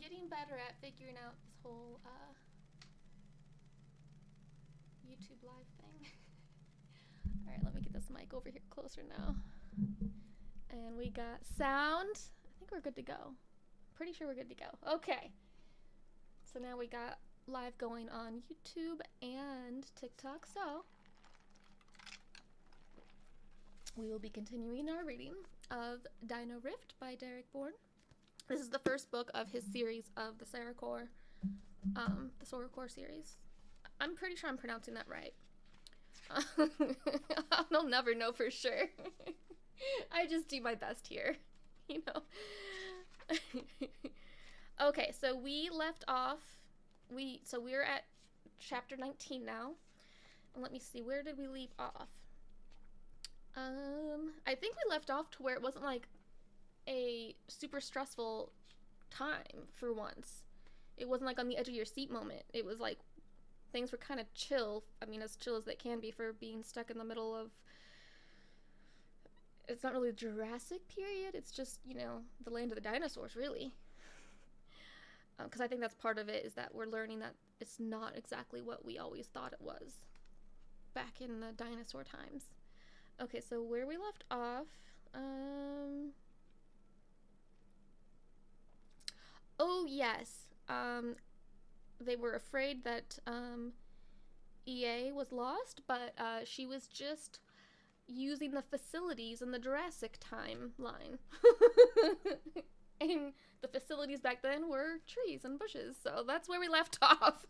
getting better at figuring out this whole YouTube live thing. Alright, let me get this mic over here closer now. And we got sound. I think we're good to go. Pretty sure we're good to go. Okay. So now we got live going on YouTube and TikTok. So we will be continuing our reading of Dino Rift by Derek Borne. This is the first book of his series of the Sarahcore, series. I'm pretty sure I'm pronouncing that right. I'll never know for sure. I just do my best here, you know. Okay, so we left off. We're at chapter 19 now. And let me see, where did we leave off? I think we left off to where it wasn't like a super stressful time for once. It wasn't like on the edge of your seat moment. It was like things were kind of chill. I mean, as chill as they can be for being stuck in the middle of, it's not really the Jurassic period, it's just, you know, the land of the dinosaurs, really. Because I think that's part of it, is that we're learning that it's not exactly what we always thought it was back in the dinosaur times. Okay, so where we left off, oh yes, they were afraid that EA was lost, but she was just using the facilities in the Jurassic timeline. And the facilities back then were trees and bushes, so that's where we left off.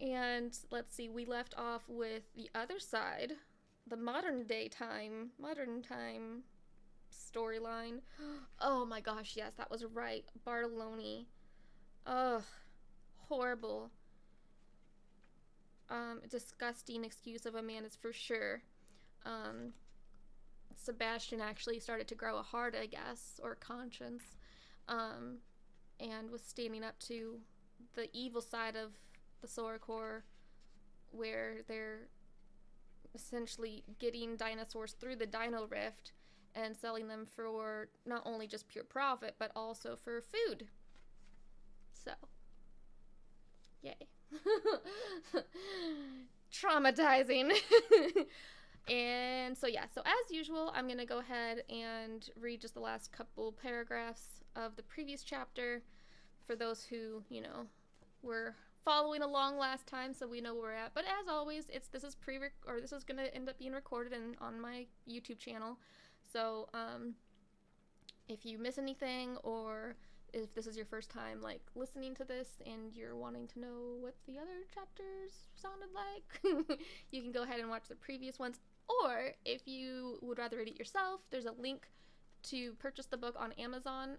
And let's see, we left off with the other side, the modern time storyline. Oh my gosh, yes, that was right. Bartolone. Ugh, horrible. Disgusting excuse of a man is for sure. Sebastian actually started to grow a heart, I guess, or conscience, and was standing up to the evil side of the Saurochore, where they're essentially getting dinosaurs through the Dino Rift and selling them for not only just pure profit, but also for food. So, yay. Traumatizing. And so yeah, so as usual, I'm gonna go ahead and read just the last couple paragraphs of the previous chapter for those who, you know, were following along last time, so we know where we're at. But as always, this is gonna end up being recorded on my YouTube channel. So if you miss anything, or if this is your first time like listening to this and you're wanting to know what the other chapters sounded like, you can go ahead and watch the previous ones. Or if you would rather read it yourself, there's a link to purchase the book on Amazon.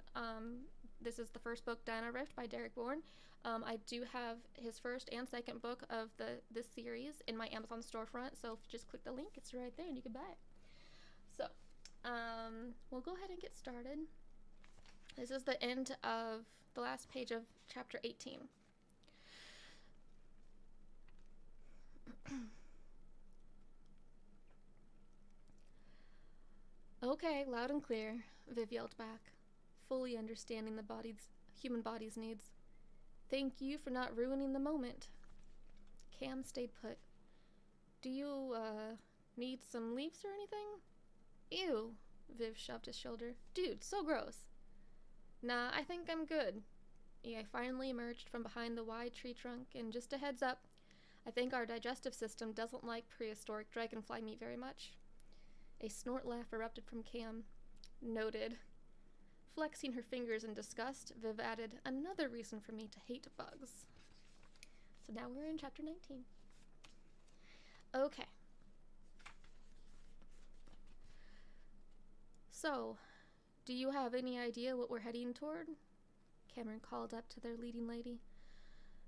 This is the first book, Dino Rift by Derek Borne. I do have his first and second book of this series in my Amazon storefront, so if you just click the link, it's right there and you can buy it. So, we'll go ahead and get started. This is the end of the last page of chapter 18. Okay, loud and clear, Viv yelled back, fully understanding the human body's needs. Thank you for not ruining the moment. Cam stayed put. Do you, need some leaves or anything? Ew, Viv shoved his shoulder. Dude, so gross. Nah, I think I'm good. I finally emerged from behind the wide tree trunk, and just a heads up, I think our digestive system doesn't like prehistoric dragonfly meat very much. A snort laugh erupted from Cam. Noted. Flexing her fingers in disgust, Viv added, another reason for me to hate bugs. So now we're in chapter 19. Okay. So, do you have any idea what we're heading toward? Cameron called up to their leading lady.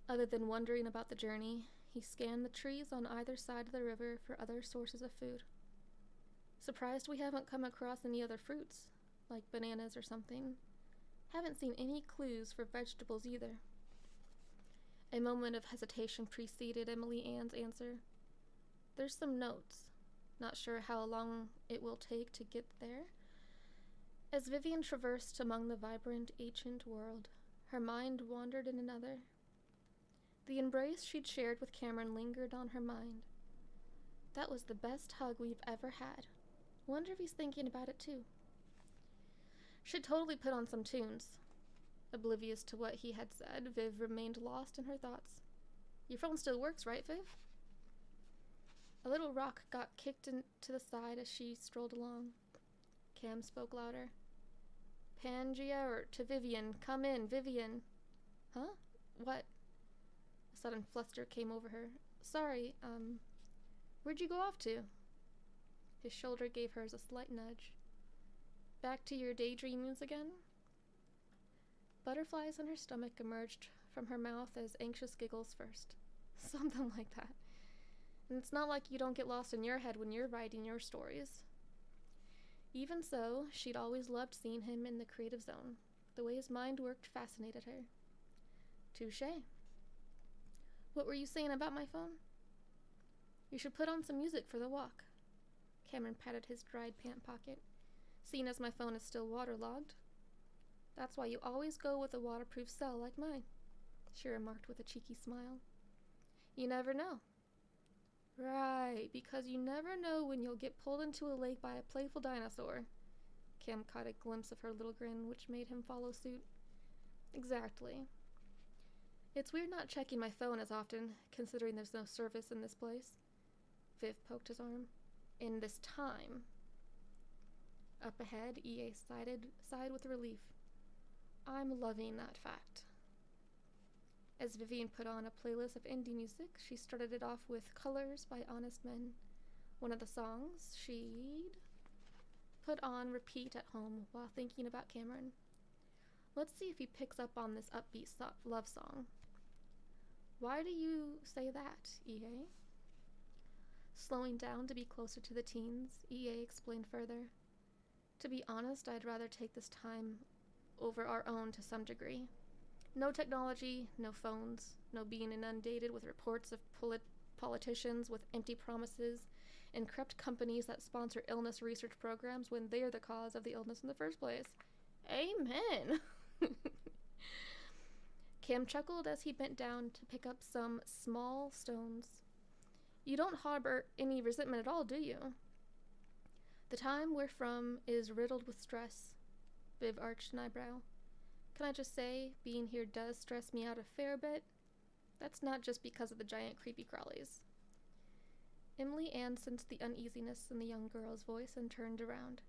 Other than wondering about the journey, he scanned the trees on either side of the river for other sources of food. Surprised we haven't come across any other fruits, like bananas or something. Haven't seen any clues for vegetables either. A moment of hesitation preceded Emily Ann's answer. There's some notes. Not sure how long it will take to get there. As Vivian traversed among the vibrant, ancient world, her mind wandered in another. The embrace she'd shared with Cameron lingered on her mind. That was the best hug we've ever had. Wonder if he's thinking about it too. Should totally put on some tunes. Oblivious to what he had said, Viv remained lost in her thoughts. Your phone still works, right, Viv? A little rock got kicked to the side as she strolled along. Cam spoke louder. Pangea, or to Vivian. Come in, Vivian. Huh? What? A sudden fluster came over her. Sorry, where'd you go off to? His shoulder gave hers a slight nudge. Back to your daydreamings again? Butterflies in her stomach emerged from her mouth as anxious giggles first. Something like that. And it's not like you don't get lost in your head when you're writing your stories. Even so, she'd always loved seeing him in the creative zone. The way his mind worked fascinated her. Touché. What were you saying about my phone? You should put on some music for the walk. Cameron patted his dried pant pocket. Seeing as my phone is still waterlogged. That's why you always go with a waterproof cell like mine, she remarked with a cheeky smile. You never know. Right, because you never know when you'll get pulled into a lake by a playful dinosaur. Cam caught a glimpse of her little grin, which made him follow suit. Exactly. It's weird not checking my phone as often, considering there's no service in this place. Viv poked his arm. In this time. Up ahead, EA sighed with relief. I'm loving that fact. As Vivian put on a playlist of indie music, she started it off with Colors by Honest Men, one of the songs she'd put on repeat at home while thinking about Cameron. Let's see if he picks up on this upbeat love song. Why do you say that, EA? Slowing down to be closer to the teens, EA explained further. To be honest, I'd rather take this time over our own to some degree. No technology, no phones, no being inundated with reports of politicians with empty promises and corrupt companies that sponsor illness research programs when they're the cause of the illness in the first place. Amen! Cam chuckled as he bent down to pick up some small stones. You don't harbor any resentment at all, do you? The time we're from is riddled with stress. Viv arched an eyebrow. Can I just say, being here does stress me out a fair bit? That's not just because of the giant creepy crawlies. Emily Ann sensed the uneasiness in the young girl's voice and turned around.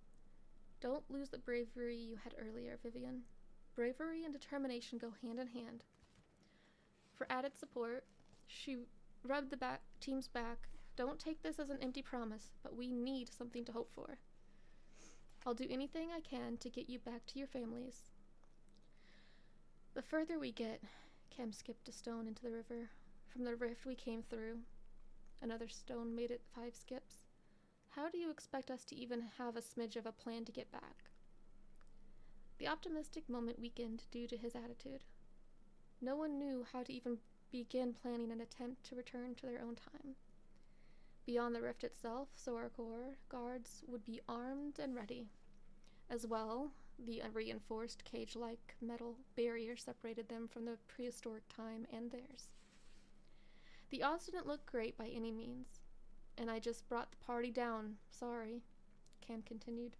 Don't lose the bravery you had earlier, Vivian. Bravery and determination go hand in hand. For added support, she rubbed the team's back. Don't take this as an empty promise, but we need something to hope for. I'll do anything I can to get you back to your families. The further we get, Cam skipped a stone into the river. From the rift we came through. Another stone made it 5 skips. How do you expect us to even have a smidge of a plan to get back? The optimistic moment weakened due to his attitude. No one knew how to even begin planning an attempt to return to their own time. Beyond the rift itself, Soracor guards would be armed and ready. As well, the unreinforced cage-like metal barrier separated them from the prehistoric time and theirs. The odds didn't look great by any means, and I just brought the party down, sorry, Cam continued,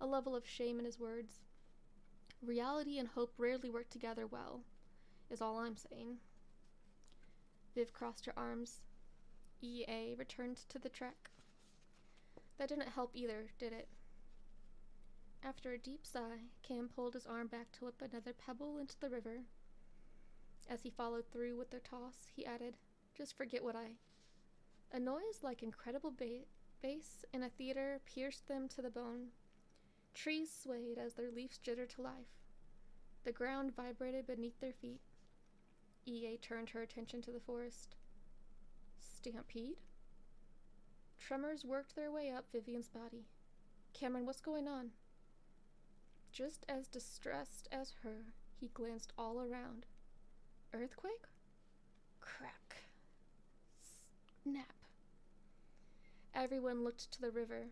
a level of shame in his words. Reality and hope rarely work together well, is all I'm saying. Viv crossed her arms. EA returned to the trek. That didn't help either, did it? After a deep sigh, Cam pulled his arm back to whip another pebble into the river. As he followed through with their toss, he added, just forget what I... A noise like incredible bass in a theater pierced them to the bone. Trees swayed as their leaves jittered to life. The ground vibrated beneath their feet. EA turned her attention to the forest. Stampede? Tremors worked their way up Vivian's body. Cameron, what's going on? Just as distressed as her, he glanced all around. Earthquake? Crack. Snap. Everyone looked to the river.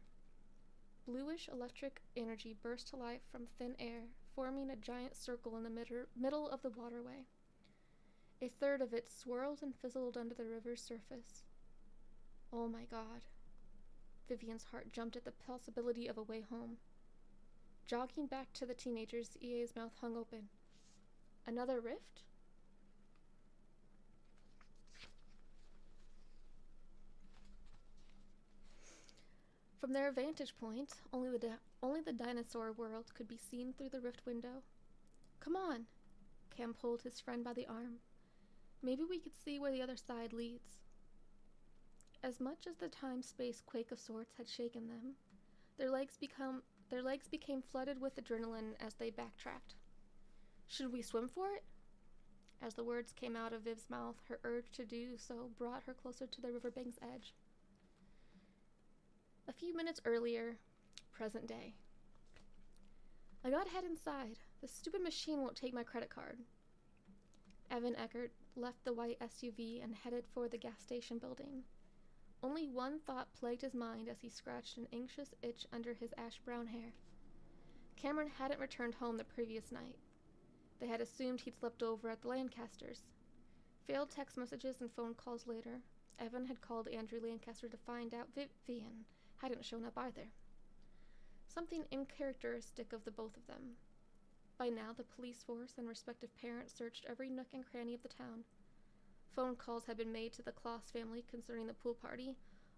Bluish electric energy burst to life from thin air, forming a giant circle in the middle of the waterway. A third of it swirled and fizzled under the river's surface. Oh my God. Vivian's heart jumped at the possibility of a way home. Jogging back to the teenagers, EA's mouth hung open. Another rift? From their vantage point, only the dinosaur world could be seen through the rift window. Come on! Cam pulled his friend by the arm. Maybe we could see where the other side leads. As much as the time-space quake of sorts had shaken them, their legs became flooded with adrenaline as they backtracked. Should we swim for it? As the words came out of Viv's mouth, her urge to do so brought her closer to the riverbank's edge. A few minutes earlier, present day. I gotta head inside. The stupid machine won't take my credit card. Evan Eckert left the white SUV and headed for the gas station building. Only one thought plagued his mind as he scratched an anxious itch under his ash-brown hair. Cameron hadn't returned home the previous night. They had assumed he'd slept over at the Lancasters. Failed text messages and phone calls later, Evan had called Andrew Lancaster to find out Vivian hadn't shown up either. Something uncharacteristic of the both of them. By now, the police force and respective parents searched every nook and cranny of the town. Phone calls had been made to the Kloss family concerning the pool party,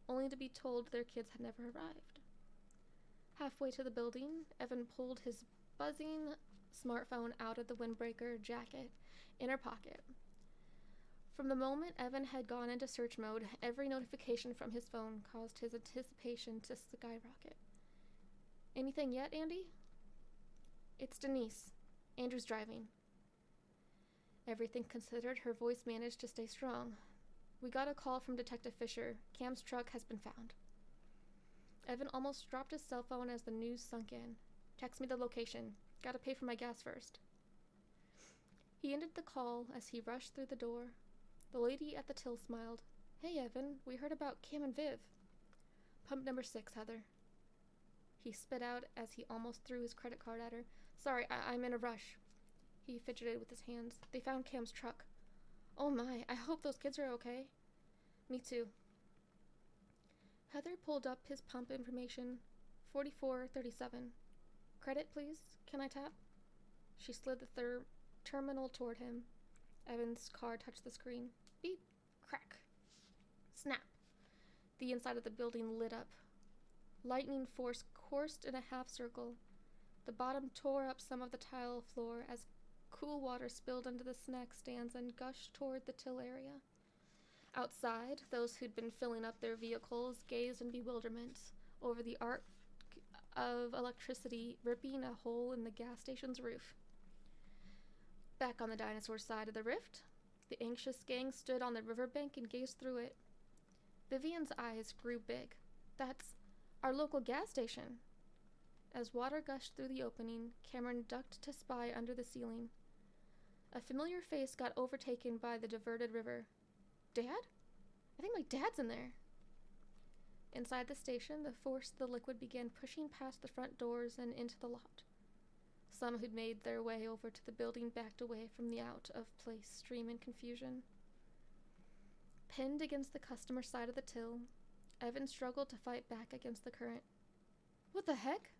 only to be told their kids had never arrived. Halfway to the building, Evan pulled his buzzing smartphone out of the windbreaker jacket in her pocket. From the moment Evan had gone into search mode, every notification from his phone caused his anticipation to skyrocket. Anything yet, Andy? It's Denise. Andrew's driving. Everything considered, her voice managed to stay strong. We got a call from Detective Fisher. Cam's truck has been found. Evan almost dropped his cell phone as the news sunk in. Text me the location. Gotta pay for my gas first. He ended the call as he rushed through the door. The lady at the till smiled. Hey, Evan, we heard about Cam and Viv. Pump number 6, Heather. He spit out as he almost threw his credit card at her. Sorry, I'm in a rush. He fidgeted with his hands. They found Cam's truck. Oh my, I hope those kids are okay. Me too. Heather pulled up his pump information. 4437. Credit, please? Can I tap? She slid the terminal toward him. Evan's car touched the screen. Beep. Crack. Snap. The inside of the building lit up. Lightning force coursed in a half circle. The bottom tore up some of the tile floor as cool water spilled into the snack stands and gushed toward the till area. Outside, those who'd been filling up their vehicles gazed in bewilderment over the arc of electricity ripping a hole in the gas station's roof. Back on the dinosaur side of the rift, the anxious gang stood on the riverbank and gazed through it. Vivian's eyes grew big. That's our local gas station. As water gushed through the opening, Cameron ducked to spy under the ceiling. A familiar face got overtaken by the diverted river. Dad? I think my dad's in there. Inside the station, the force of the liquid began pushing past the front doors and into the lot. Some who'd made their way over to the building backed away from the out-of-place stream in confusion. Pinned against the customer side of the till, Evan struggled to fight back against the current. What the heck?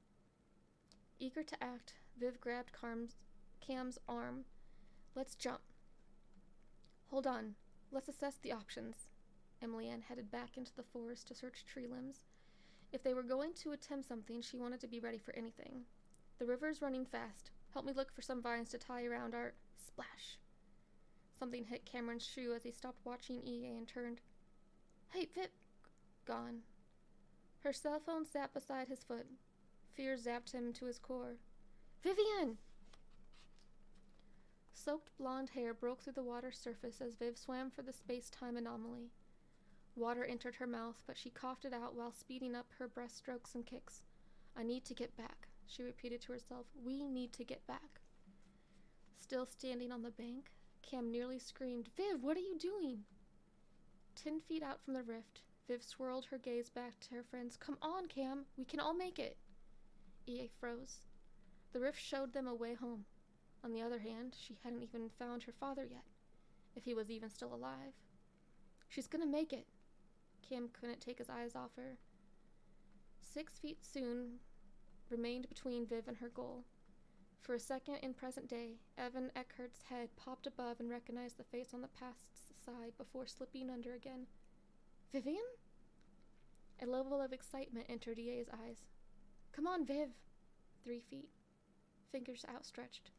Eager to act, Viv grabbed Cam's arm. Let's jump. Hold on. Let's assess the options. Emily Ann headed back into the forest to search tree limbs. If they were going to attempt something, she wanted to be ready for anything. The river's running fast. Help me look for some vines to tie around our... Splash. Something hit Cameron's shoe as he stopped watching EA and turned. Hey, Viv... Gone. Her cell phone sat beside his foot. Fear zapped him to his core. Vivian! Soaked blonde hair broke through the water's surface as Viv swam for the space-time anomaly. Water entered her mouth, but she coughed it out while speeding up her breaststrokes and kicks. I need to get back, she repeated to herself. We need to get back. Still standing on the bank, Cam nearly screamed, Viv, what are you doing? 10 feet out from the rift, Viv swirled her gaze back to her friends. Come on, Cam, we can all make it. EA froze. The rift showed them a way home. On the other hand, she hadn't even found her father yet, if he was even still alive. She's gonna make it. Cam couldn't take his eyes off her. 6 feet soon remained between Viv and her goal. For a second in present day, Evan Eckhart's head popped above and recognized the face on the past's side before slipping under again. Vivian? A level of excitement entered EA's eyes. Come on, Viv. 3 feet. Fingers outstretched.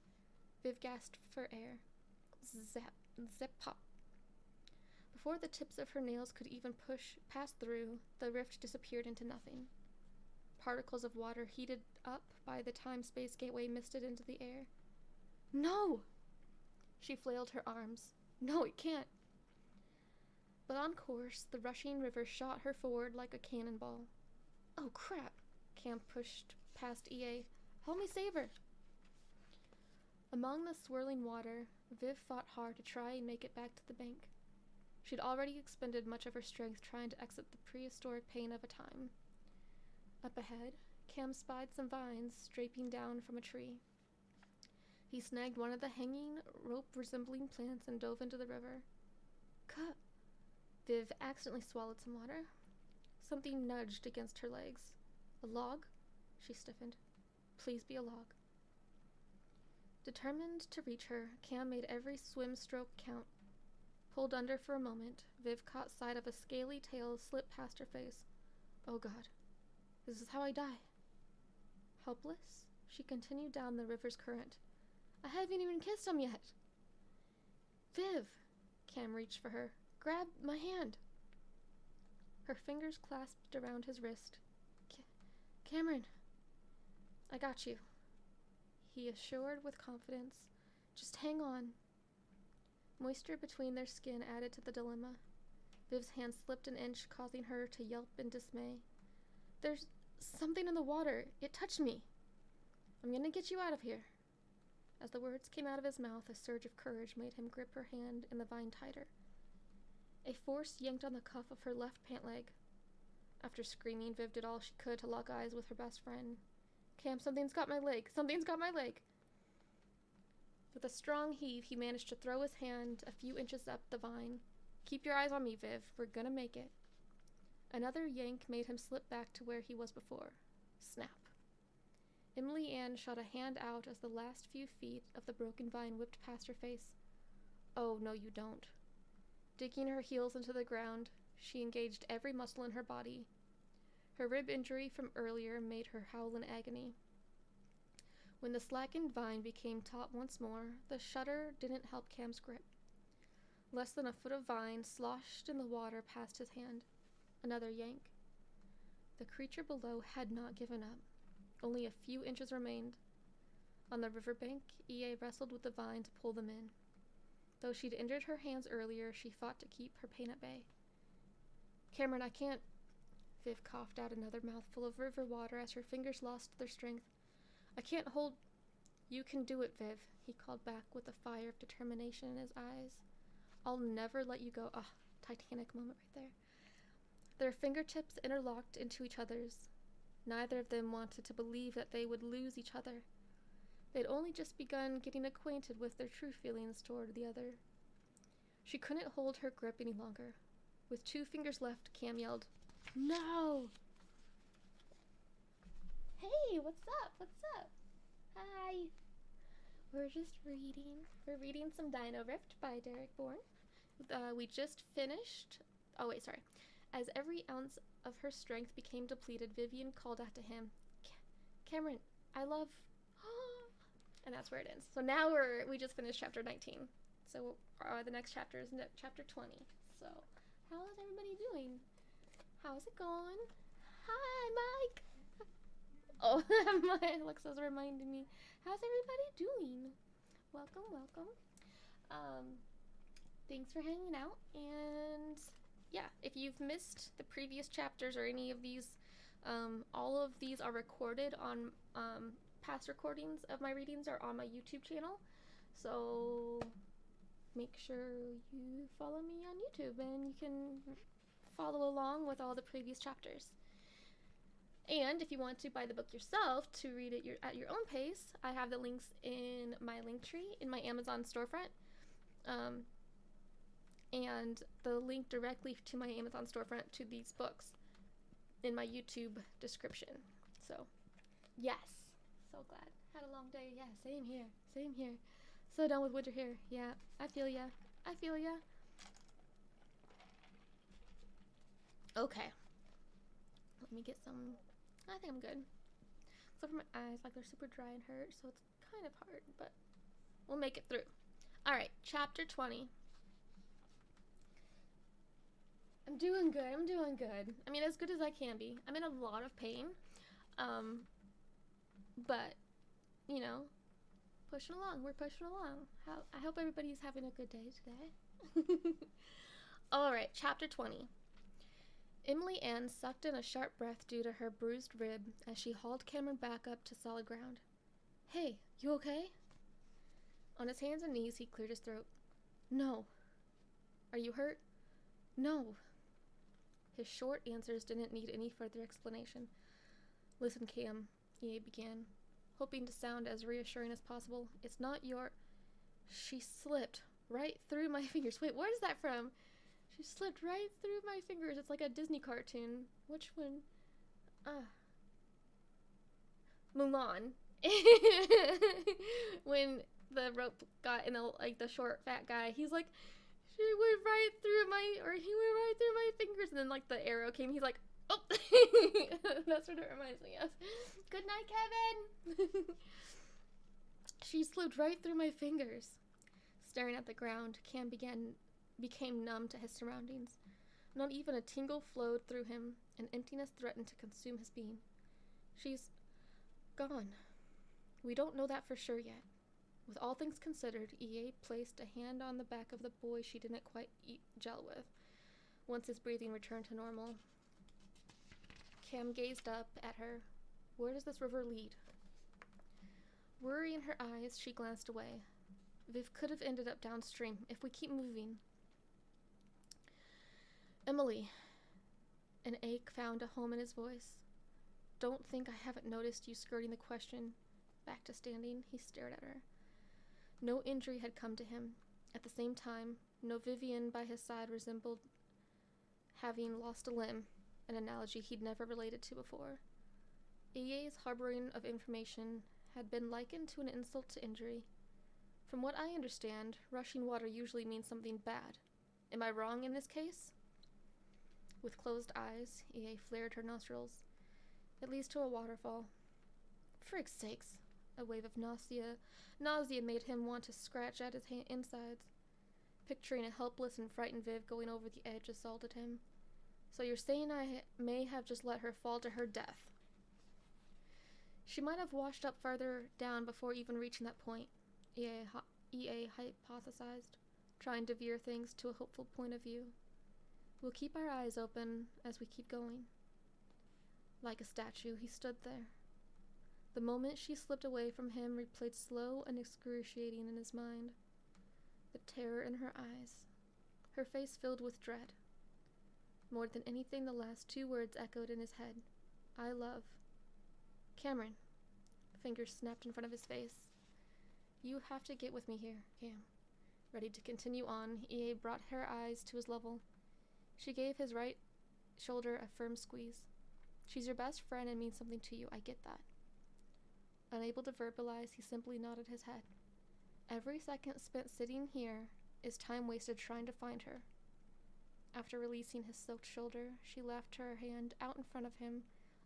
Viv gasped for air. Zap, zip, pop. Before the tips of her nails could even pass through, the rift disappeared into nothing. Particles of water heated up by the time-space gateway misted into the air. No! She flailed her arms. No, it can't. But on course, the rushing river shot her forward like a cannonball. Oh, crap! Cam pushed past EA. Help me save her! Among the swirling water, Viv fought hard to try and make it back to the bank. She'd already expended much of her strength trying to exit the prehistoric pain of a time. Up ahead, Cam spied some vines draping down from a tree. He snagged one of the hanging, rope-resembling plants and dove into the river. Cuh! Viv accidentally swallowed some water. Something nudged against her legs. A log? She stiffened. Please be a log. Determined to reach her, Cam made every swim stroke count. Pulled under for a moment, Viv caught sight of a scaly tail slip past her face. Oh God. This is how I die. Helpless, she continued down the river's current. I haven't even kissed him yet. Viv! Cam reached for her. Grab my hand. Her fingers clasped around his wrist. Cameron, I got you. He assured with confidence. Just hang on. Moisture between their skin added to the dilemma. Viv's hand slipped an inch, causing her to yelp in dismay. There's something in the water. It touched me. I'm gonna get you out of here. As the words came out of his mouth, a surge of courage made him grip her hand in the vine tighter. A force yanked on the cuff of her left pant leg. After screaming, Viv did all she could to lock eyes with her best friend. Cam, something's got my leg. Something's got my leg. With a strong heave, he managed to throw his hand a few inches up the vine. Keep your eyes on me, Viv. We're gonna make it. Another yank made him slip back to where he was before. Snap. Emily Ann shot a hand out as the last few feet of the broken vine whipped past her face. Oh, no, you don't. Digging her heels into the ground, she engaged every muscle in her body. Her rib injury from earlier made her howl in agony. When the slackened vine became taut once more, the shudder didn't help Cam's grip. Less than a foot of vine sloshed in the water past his hand. Another yank. The creature below had not given up. Only a few inches remained. On the riverbank, EA wrestled with the vine to pull them in. Though she'd injured her hands earlier, she fought to keep her pain at bay. Cameron, I can't... Viv coughed out another mouthful of river water as her fingers lost their strength. I can't hold... You can do it, Viv, he called back with a fire of determination in his eyes. I'll never let you go. Ah, Titanic moment right there. Their fingertips interlocked into each other's. Neither of them wanted to believe that they would lose each other. They'd only just begun getting acquainted with their true feelings toward the other. She couldn't hold her grip any longer. With 2 fingers left, Cam yelled, No! Hey, what's up? What's up? Hi. We're just reading. We're reading some Dino Rift by Derek Borne. We just finished... Oh, wait, sorry. As every ounce of her strength became depleted, Vivian called out to him, Cameron, I love... And that's where it ends. So now we just finished chapter 19. So the next chapter is chapter 20. So how is everybody doing? How's it going? Hi, Mike. Oh, my Alexa's reminding me. How's everybody doing? Welcome, welcome. Thanks for hanging out. And yeah, if you've missed the previous chapters or any of these, all of these are recorded on past recordings of my readings are on my YouTube channel, so make sure you follow me on YouTube and you can follow along with all the previous chapters. And if you want to buy the book yourself to read it at your own pace, I have the links in my link tree in my Amazon storefront. And the link directly to my Amazon storefront to these books in my YouTube description. So, yes. So glad. Had a long day. Yeah, same here. Same here. So done with winter here. Yeah, I feel ya. I feel ya. Okay. Let me get some. I think I'm good. Except for my eyes, like they're super dry and hurt, so it's kind of hard, but we'll make it through. Alright, chapter 20. I'm doing good. I'm doing good. I mean, as good as I can be. I'm in a lot of pain. But, you know, pushing along. We're pushing along. I hope everybody's having a good day today. Alright, chapter 20. Emily Ann sucked in a sharp breath due to her bruised rib as she hauled Cameron back up to solid ground. Hey, you okay? On his hands and knees, he cleared his throat. No. Are you hurt? No. His short answers didn't need any further explanation. Listen, Cam, EA began, hoping to sound as reassuring as possible. It's not your... She slipped right through my fingers. Wait, where is that from? She slipped right through my fingers. It's like a Disney cartoon. Which one? Mulan. When the rope got in the short fat guy, he's like, he went right through my fingers, and then like the arrow came, he's like, oh. That's what it reminds me of. Good night, Kevin. She slipped right through my fingers. Staring at the ground, Cam became numb to his surroundings. Not even a tingle flowed through him, and emptiness threatened to consume his being. She's gone. We don't know that for sure yet. With all things considered, EA placed a hand on the back of the boy she didn't quite gel with, once his breathing returned to normal. Cam gazed up at her. Where does this river lead? Worry in her eyes, she glanced away. Viv could have ended up downstream if we keep moving. Emily. An ache found a home in his voice. Don't think I haven't noticed you skirting the question. Back to standing, he stared at her. No injury had come to him. At the same time, no Vivian by his side resembled having lost a limb, an analogy he'd never related to before. EA's harboring of information had been likened to an insult to injury. From what I understand, rushing water usually means something bad. Am I wrong in this case? With closed eyes, EA flared her nostrils. It leads to a waterfall. Frig's sakes. A wave of nausea made him want to scratch at his insides. Picturing a helpless and frightened Viv going over the edge assaulted him. So you're saying I may have just let her fall to her death? She might have washed up farther down before even reaching that point, EA hypothesized, trying to veer things to a hopeful point of view. We'll keep our eyes open as we keep going. Like a statue, he stood there. The moment she slipped away from him replayed slow and excruciating in his mind. The terror in her eyes. Her face filled with dread. More than anything, the last two words echoed in his head. I love. Cameron. Fingers snapped in front of his face. You have to get with me here, Cam. Ready to continue on, EA brought her eyes to his level. She gave his right shoulder a firm squeeze. She's your best friend and means something to you, I get that. Unable to verbalize, he simply nodded his head. Every second spent sitting here is time wasted trying to find her. After releasing his soaked shoulder, she left her hand out in front of him,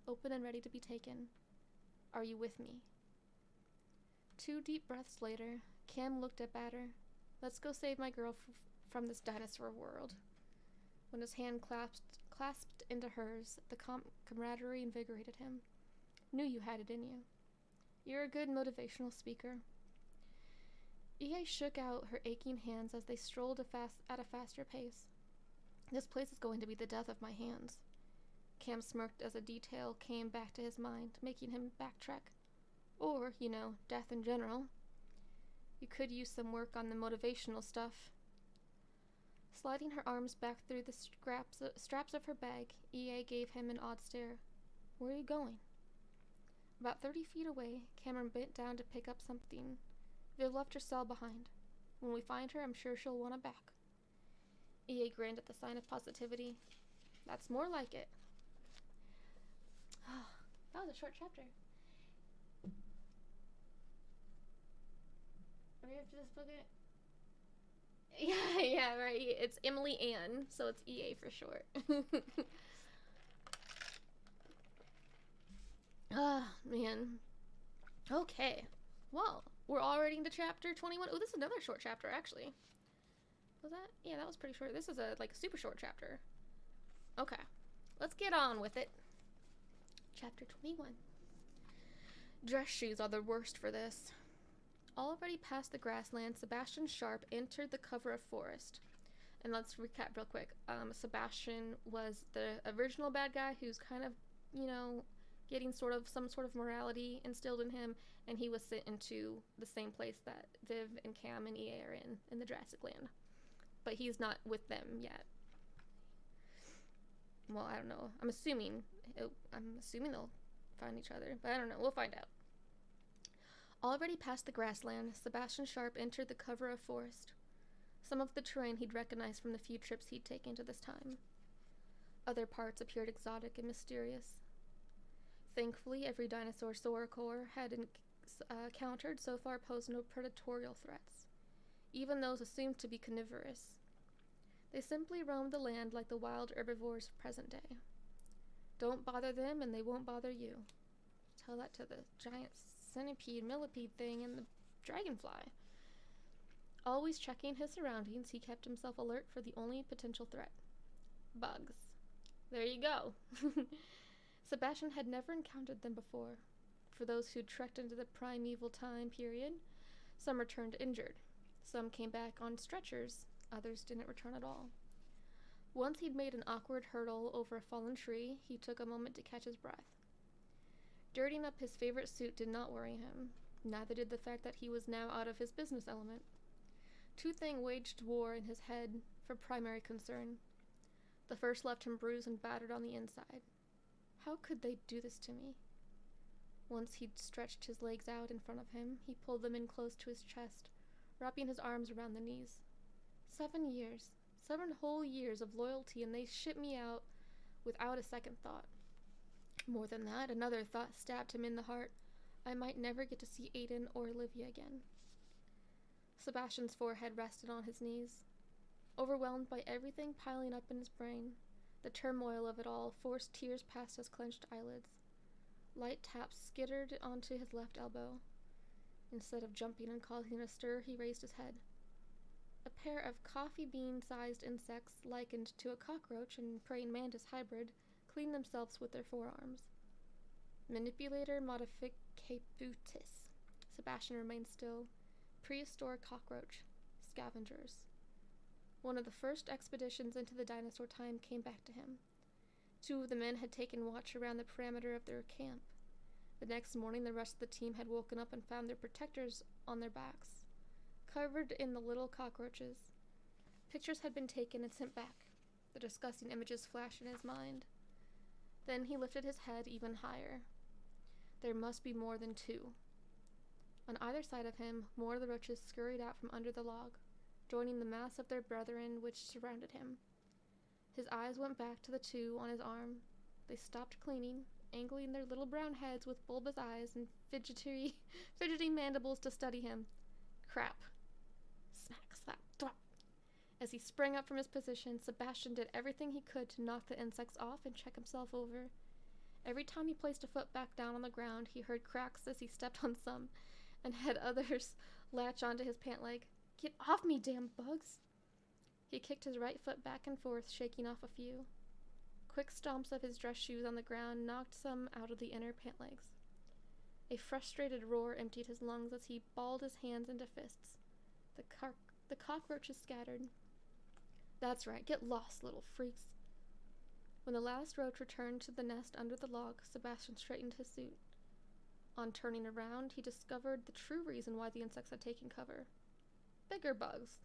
open and ready to be taken. Are you with me? 2 deep breaths later, Cam looked up at her. Let's go save my girl from this dinosaur world. When his hand clasped into hers, the camaraderie invigorated him. Knew you had it in you. You're a good motivational speaker. EA shook out her aching hands as they strolled at a faster pace. This place is going to be the death of my hands. Cam smirked as a detail came back to his mind, making him backtrack. Or, death in general. You could use some work on the motivational stuff. Sliding her arms back through the straps of her bag, EA gave him an odd stare. Where are you going? About 30 feet away, Cameron bent down to pick up something. Viv left her cell behind. When we find her, I'm sure she'll want it back. EA grinned at the sign of positivity. That's more like it. That was a short chapter. Are we after this book? Yeah, right. It's Emily Ann, so it's EA for short. Ah, man. Okay. Well, we're already into chapter 21. Oh, this is another short chapter, actually. Was that? Yeah, that was pretty short. This is a super short chapter. Okay. Let's get on with it. Chapter 21. Dress shoes are the worst for this. Already past the grassland, Sebastian Sharp entered the cover of forest. And let's recap real quick. Sebastian was the original bad guy who's kind of, getting some sort of morality instilled in him, and he was sent into the same place that Viv and Cam and EA are in the Jurassic Land. But he's not with them yet. Well, I don't know. I'm assuming they'll find each other, but I don't know. We'll find out. Already past the grassland, Sebastian Sharp entered the cover of forest. Some of the terrain he'd recognized from the few trips he'd taken to this time. Other parts appeared exotic and mysterious. Thankfully, every dinosaur Soracor had encountered so far posed no predatory threats, even those assumed to be carnivorous. They simply roamed the land like the wild herbivores of present day. Don't bother them and they won't bother you. Tell that to the giant centipede, millipede thing and the dragonfly. Always checking his surroundings, he kept himself alert for the only potential threat. Bugs. There you go. Sebastian had never encountered them before. For those who'd trekked into the primeval time period, some returned injured. Some came back on stretchers, others didn't return at all. Once he'd made an awkward hurdle over a fallen tree, he took a moment to catch his breath. Dirtying up his favorite suit did not worry him. Neither did the fact that he was now out of his business element. Two things waged war in his head for primary concern. The first left him bruised and battered on the inside. How could they do this to me? Once he'd stretched his legs out in front of him, he pulled them in close to his chest, wrapping his arms around the knees. 7 years. 7 whole years of loyalty, and they shipped me out without a second thought. More than that, another thought stabbed him in the heart. I might never get to see Aiden or Olivia again. Sebastian's forehead rested on his knees. Overwhelmed by everything piling up in his brain, the turmoil of it all forced tears past his clenched eyelids. Light taps skittered onto his left elbow. Instead of jumping and causing a stir, he raised his head. A pair of coffee bean-sized insects likened to a cockroach and praying mantis hybrid cleaned themselves with their forearms. Manipulator modificabutus. Sebastian remained still. Prehistoric cockroach. Scavengers. One of the first expeditions into the dinosaur time came back to him. 2 of the men had taken watch around the perimeter of their camp. The next morning, the rest of the team had woken up and found their protectors on their backs, covered in the little cockroaches. Pictures had been taken and sent back. The disgusting images flashed in his mind. Then he lifted his head even higher. There must be more than 2. On either side of him, more of the roaches scurried out from under the log, joining the mass of their brethren which surrounded him. His eyes went back to the 2 on his arm. They stopped cleaning, angling their little brown heads with bulbous eyes and fidgety mandibles to study him. Crap. Smack, slap, thwap. As he sprang up from his position, Sebastian did everything he could to knock the insects off and check himself over. Every time he placed a foot back down on the ground, he heard cracks as he stepped on some, and had others latch onto his pant leg. Get off me, damn bugs! He kicked his right foot back and forth, shaking off a few. Quick stomps of his dress shoes on the ground knocked some out of the inner pant legs. A frustrated roar emptied his lungs as he balled his hands into fists. The cockroaches scattered. That's right, get lost, little freaks. When the last roach returned to the nest under the log, Sebastian straightened his suit. On turning around, he discovered the true reason why the insects had taken cover. Bigger bugs.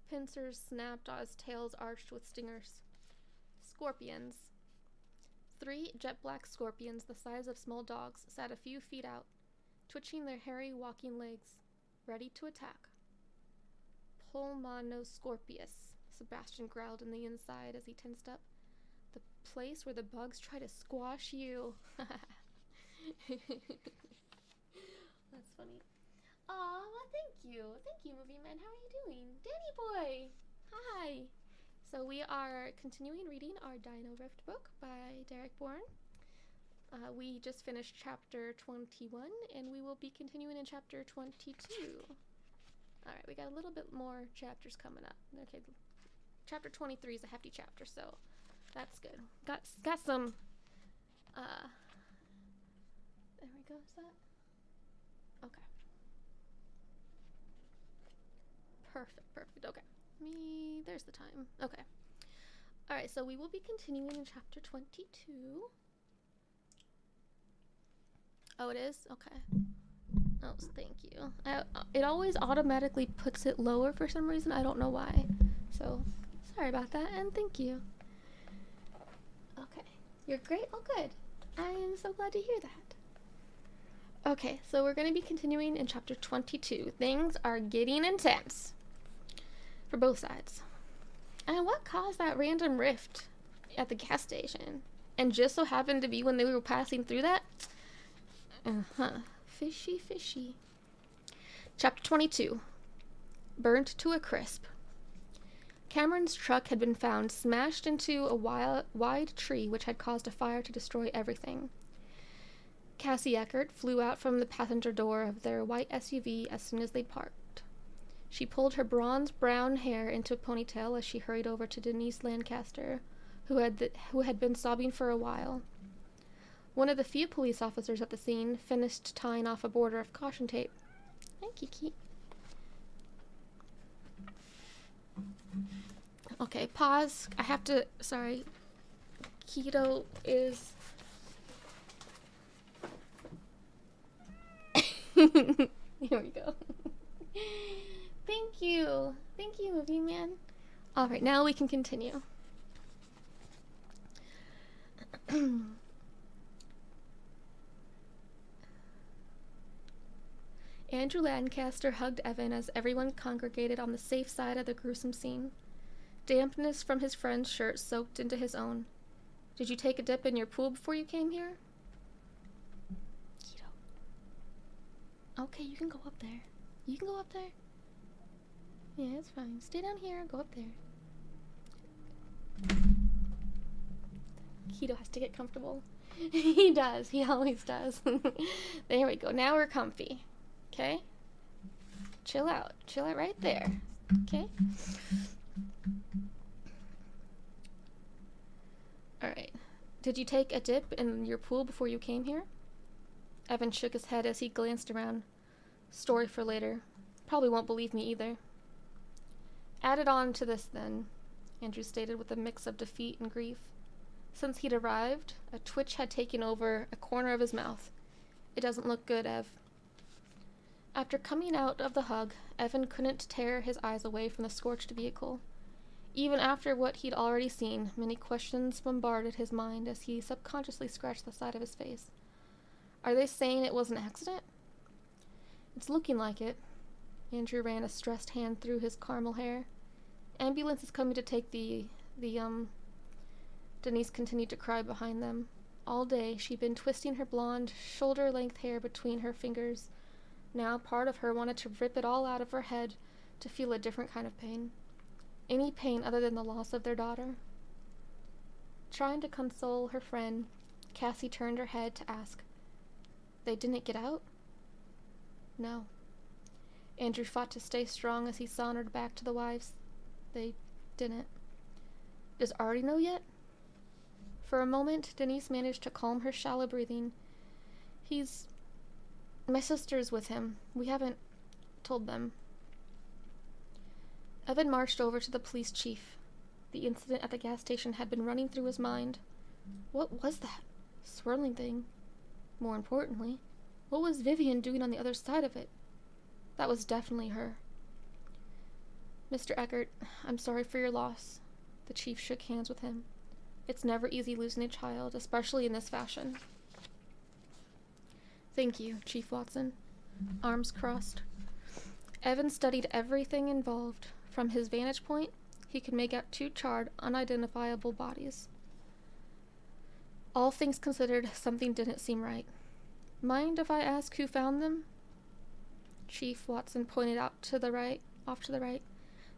Pincers snapped as tails arched with stingers. Scorpions. 3 jet-black scorpions the size of small dogs sat a few feet out, twitching their hairy walking legs, ready to attack. Pulmonoscorpius, Sebastian growled in the inside as he tensed up. The place where the bugs try to squash you. That's funny. Aw, well, thank you. Thank you, Movie Man. How are you doing? Danny boy! Hi! So we are continuing reading our Dino Rift book by Derek Borne. We just finished chapter 21, and we will be continuing in chapter 22. Alright, we got a little bit more chapters coming up. Okay, chapter 23 is a hefty chapter, so that's good. Got some, there we go, is that? Okay. Perfect, okay. There's the time. Okay. Alright, so we will be continuing in chapter 22. Oh, it is? Okay. Oh, thank you. It always automatically puts it lower for some reason. I don't know why. So, sorry about that, and thank you. Okay. You're great? Oh, good. I am so glad to hear that. Okay, so we're going to be continuing in chapter 22. Things are getting intense. For both sides. And what caused that random rift at the gas station? And just so happened to be when they were passing through that? Fishy. Chapter 22. Burnt to a crisp. Cameron's truck had been found smashed into a wide tree which had caused a fire to destroy everything. Cassie Eckert flew out from the passenger door of their white SUV as soon as they'd parked. She pulled her bronze-brown hair into a ponytail as she hurried over to Denise Lancaster, who had been sobbing for a while. One of the few police officers at the scene finished tying off a border of caution tape. Hi, Kiki. Okay, pause. I have to... Sorry. Keto is... Here we go. Thank you, Movie Man. Alright, now we can continue. Andrew Lancaster hugged Evan as everyone congregated on the safe side of the gruesome scene. Dampness from his friend's shirt soaked into his own. Did you take a dip in your pool before you came here? Keto. Okay, you can go up there. Yeah, it's fine. Stay down here, go up there. Keto has to get comfortable. He does. He always does. There we go. Now we're comfy. Okay? Chill out. Chill out right there. Okay? Alright. Did you take a dip in your pool before you came here? Evan shook his head as he glanced around. Story for later. Probably won't believe me either. Added on to this, then, Andrew stated with a mix of defeat and grief. Since he'd arrived, a twitch had taken over a corner of his mouth. It doesn't look good, Ev. After coming out of the hug, Evan couldn't tear his eyes away from the scorched vehicle. Even after what he'd already seen, many questions bombarded his mind as he subconsciously scratched the side of his face. Are they saying it was an accident? It's looking like it. Andrew ran a stressed hand through his caramel hair. Ambulance is coming to take Denise continued to cry behind them. All day, she'd been twisting her blonde, shoulder-length hair between her fingers. Now, part of her wanted to rip it all out of her head to feel a different kind of pain. Any pain other than the loss of their daughter. Trying to console her friend, Cassie turned her head to ask, They didn't get out? No. Andrew fought to stay strong as he sauntered back to the wives. They didn't. Does Artie know yet? For a moment, Denise managed to calm her shallow breathing. My sister's with him. We haven't told them. Evan marched over to the police chief. The incident at the gas station had been running through his mind. What was that swirling thing? More importantly, what was Vivian doing on the other side of it? That was definitely her. Mr. Eckert, I'm sorry for your loss. The chief shook hands with him. It's never easy losing a child, especially in this fashion. Thank you, Chief Watson. Arms crossed. Evan studied everything involved. From his vantage point, he could make out 2 charred, unidentifiable bodies. All things considered, something didn't seem right. Mind if I ask who found them? Chief Watson pointed off to the right.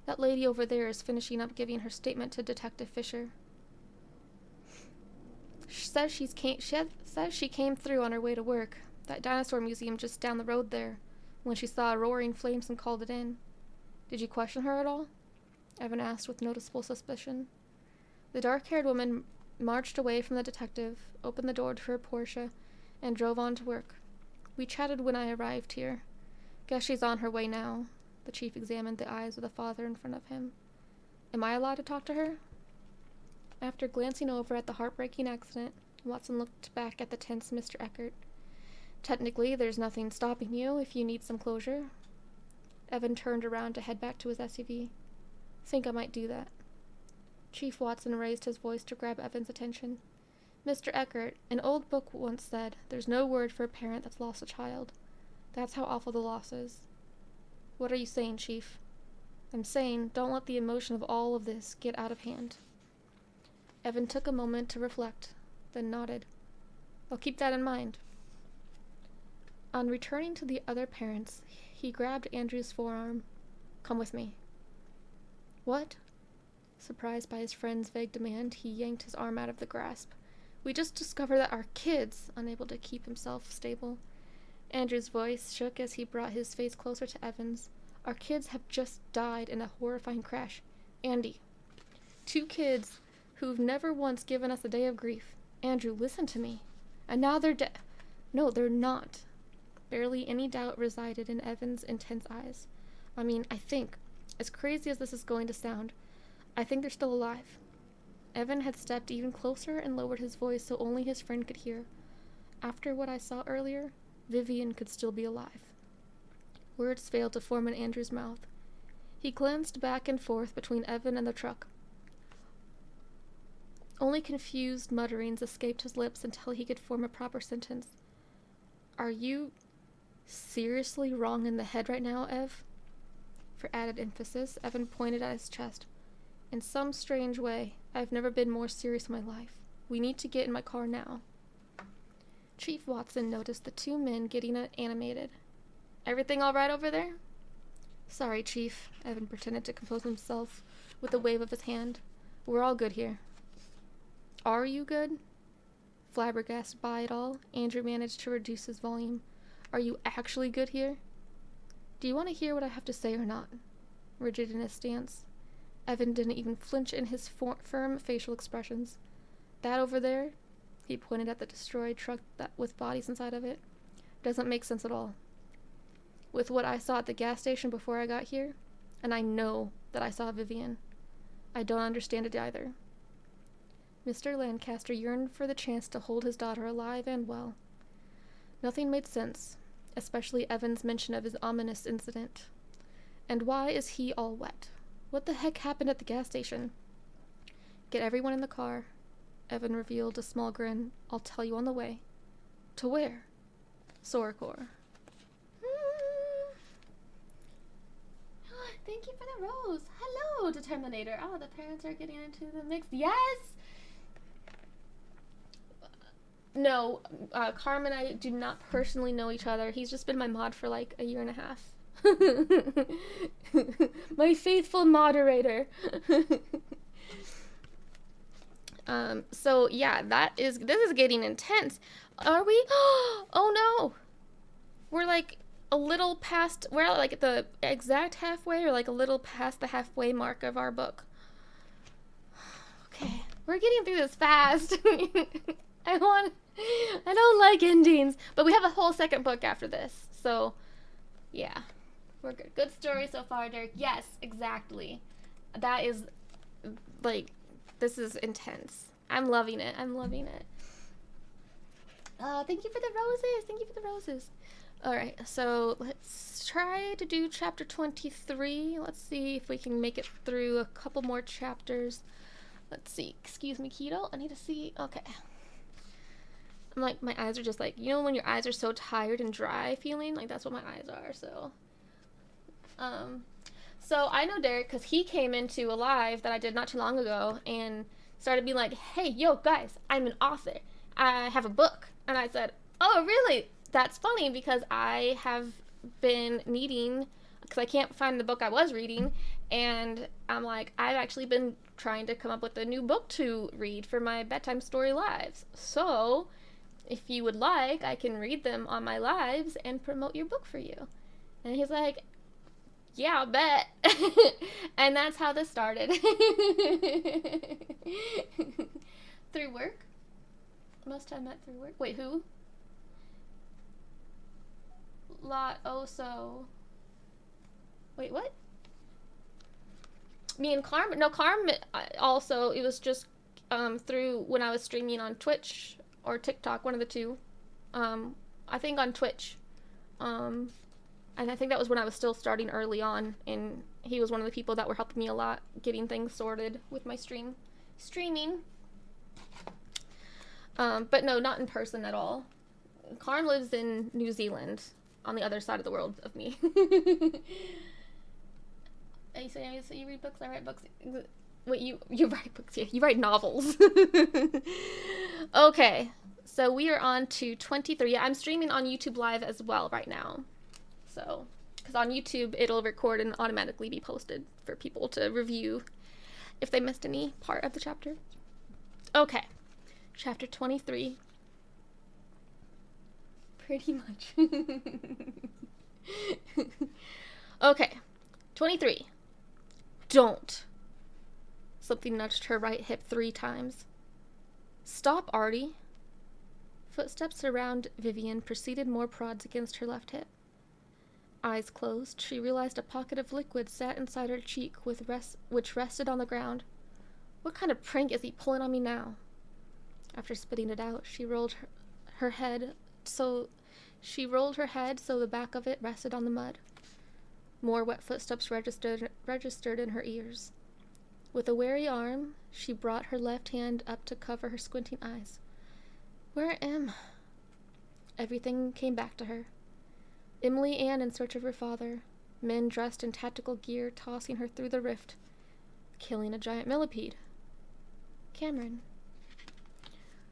That lady over there is finishing up giving her statement to Detective Fisher. She says she came through on her way to work. That dinosaur museum just down the road there, when she saw roaring flames and called it in. Did you question her at all? Evan asked with noticeable suspicion. The dark-haired woman marched away from the detective, opened the door to her Porsche, and drove on to work. We chatted when I arrived here. Guess she's on her way now. The chief examined the eyes of the father in front of him. Am I allowed to talk to her? After glancing over at the heartbreaking accident, Watson looked back at the tense Mr. Eckert. Technically, there's nothing stopping you if you need some closure. Evan turned around to head back to his SUV. Think I might do that. Chief Watson raised his voice to grab Evan's attention. Mr. Eckert, an old book once said, there's no word for a parent that's lost a child. That's how awful the loss is. What are you saying, Chief? I'm saying, don't let the emotion of all of this get out of hand. Evan took a moment to reflect, then nodded. I'll keep that in mind. On returning to the other parents, he grabbed Andrew's forearm. Come with me. What? Surprised by his friend's vague demand, he yanked his arm out of the grasp. We just discovered that our kids, unable to keep himself stable. Andrew's voice shook as he brought his face closer to Evan's. Our kids have just died in a horrifying crash. Andy. 2 kids who've never once given us a day of grief. Andrew, listen to me. And now they're dead. No, they're not. Barely any doubt resided in Evan's intense eyes. I mean, I think, as crazy as this is going to sound, I think they're still alive. Evan had stepped even closer and lowered his voice so only his friend could hear. After what I saw earlier, Vivian could still be alive. Words failed to form in Andrew's mouth. He glanced back and forth between Evan and the truck. Only confused mutterings escaped his lips until he could form a proper sentence. Are you seriously wrong in the head right now, Ev? For added emphasis, Evan pointed at his chest. In some strange way, I've never been more serious in my life. We need to get in my car now. Chief Watson noticed the 2 men getting animated. Everything all right over there? Sorry, Chief. Evan pretended to compose himself with a wave of his hand. We're all good here. Are you good? Flabbergasted by it all, Andrew managed to reduce his volume. Are you actually good here? Do you want to hear what I have to say or not? Rigid in his stance, Evan didn't even flinch in his firm facial expressions. That over there, he pointed at the destroyed truck with bodies inside of it, doesn't make sense at all. With what I saw at the gas station before I got here, and I know that I saw Vivian, I don't understand it either. Mr. Lancaster yearned for the chance to hold his daughter alive and well. Nothing made sense, especially Evan's mention of his ominous incident. And why is he all wet? What the heck happened at the gas station? Get everyone in the car. Evan revealed a small grin. I'll tell you on the way. To where? Soracor. Thank you for the rose. Hello, Determinator. Oh, the parents are getting into the mix. Yes! No, Carmen and I do not personally know each other. He's just been my mod for like a year and a half. My faithful moderator. So yeah, this is getting intense. Are we? Oh no! We're like a little past, we're at like the exact halfway or like a little past the halfway mark of our book. Okay, we're getting through this fast. I don't like endings, but we have a whole second book after this. So yeah, we're good. Good story so far, Derek. Yes, exactly. That is like, this is intense. I'm loving it. I'm loving it. Thank you for the roses. Thank you for the roses. All right, so let's try to do chapter 23. Let's see if we can make it through a couple more chapters. Let's see. Excuse me, Keto. I need to see. Okay. I'm like, my eyes are just like, you know when your eyes are so tired and dry feeling? Like, that's what my eyes are, so. So I know Derek because he came into a live that I did not too long ago and started being like, hey, yo, guys, I'm an author. I have a book. And I said, oh, really? That's funny because I have been needing, because I can't find the book I was reading, and I'm like, I've actually been trying to come up with a new book to read for my bedtime story lives. So if you would like, I can read them on my lives and promote your book for you. And he's like, yeah, I'll bet. And that's how this started. Through work? Must have met through work. Wait, who? Lot Oso. Wait, what? Me and Carm? No, Carm also, it was just through when I was streaming on Twitch or TikTok, one of the two. I think on Twitch. And I think that was when I was still starting early on, and he was one of the people that were helping me a lot getting things sorted with my streaming. But no, not in person at all. Karn lives in New Zealand, on the other side of the world of me. So you read books, I write books. Wait, you write books, yeah, you write novels. Okay, so we are on to 23. I'm streaming on YouTube Live as well right now. So, because on YouTube, it'll record and automatically be posted for people to review if they missed any part of the chapter. Okay, chapter 23. Pretty much. Okay, 23. Don't. Something nudged her right hip 3 times. Stop, Artie. Footsteps around Vivian preceded more prods against her left hip. Eyes closed, she realized a pocket of liquid sat inside her cheek which rested on the ground. What kind of prank is he pulling on me now? After spitting it out, she rolled her head so the back of it rested on the mud. More wet footsteps registered in her ears. With a wary arm, she brought her left hand up to cover her squinting eyes. Where am? Everything came back to her. Emily Ann in search of her father, men dressed in tactical gear tossing her through the rift, killing a giant millipede. Cameron.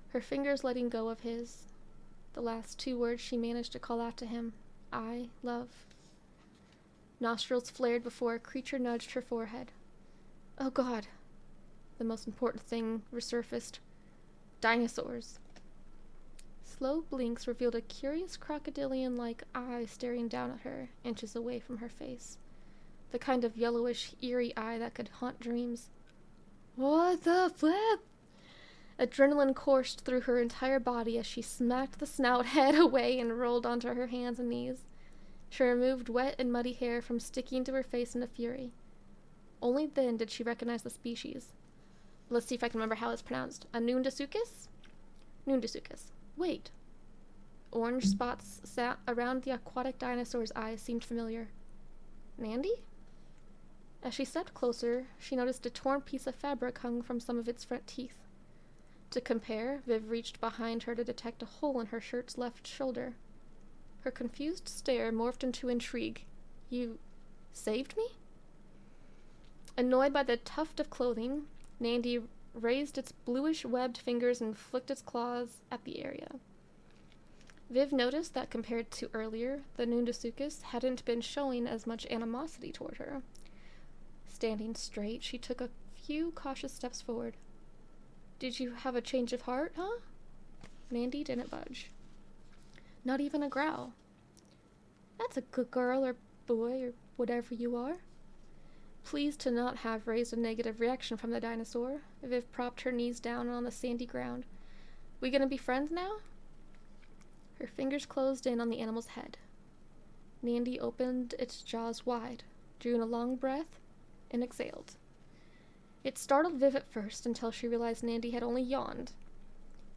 Her fingers letting go of his. The last 2 words she managed to call out to him. I love. Nostrils flared before a creature nudged her forehead. Oh God. The most important thing resurfaced. Dinosaurs. Slow blinks revealed a curious crocodilian-like eye staring down at her, inches away from her face. The kind of yellowish, eerie eye that could haunt dreams. What the flip? Adrenaline coursed through her entire body as she smacked the snout head away and rolled onto her hands and knees. She removed wet and muddy hair from sticking to her face in a fury. Only then did she recognize the species. Let's see if I can remember how it's pronounced. A Nundasuchus? Nundasuchus. Wait. Orange spots sat around the aquatic dinosaur's eyes seemed familiar. Nandy? As she stepped closer, she noticed a torn piece of fabric hung from some of its front teeth. To compare, Viv reached behind her to detect a hole in her shirt's left shoulder. Her confused stare morphed into intrigue. You saved me? Annoyed by the tuft of clothing, Nandy raised its bluish webbed fingers and flicked its claws at the area. Viv noticed that compared to earlier, the Nundasuchus hadn't been showing as much animosity toward her. Standing straight, she took a few cautious steps forward. Did you have a change of heart, huh? Nandy didn't budge. Not even a growl. That's a good girl or boy or whatever you are. Pleased to not have raised a negative reaction from the dinosaur, Viv propped her knees down on the sandy ground. We gonna be friends now? Her fingers closed in on the animal's head. Nandy opened its jaws wide, drew in a long breath, and exhaled. It startled Viv at first until she realized Nandy had only yawned.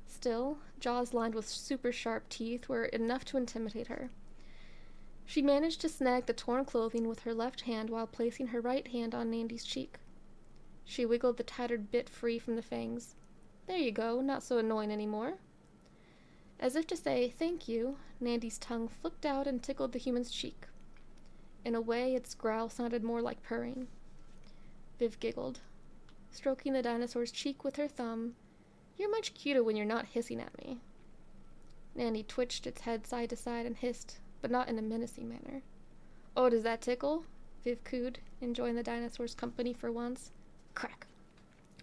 Still, jaws lined with super sharp teeth were enough to intimidate her. She managed to snag the torn clothing with her left hand while placing her right hand on Nandy's cheek. She wiggled the tattered bit free from the fangs. There you go, not so annoying anymore. As if to say, thank you, Nandy's tongue flicked out and tickled the human's cheek. In a way, its growl sounded more like purring. Viv giggled, stroking the dinosaur's cheek with her thumb. You're much cuter when you're not hissing at me. Nandy twitched its head side to side and hissed, but not in a menacing manner. Oh, does that tickle? Viv cooed, enjoying the dinosaur's company for once. Crack.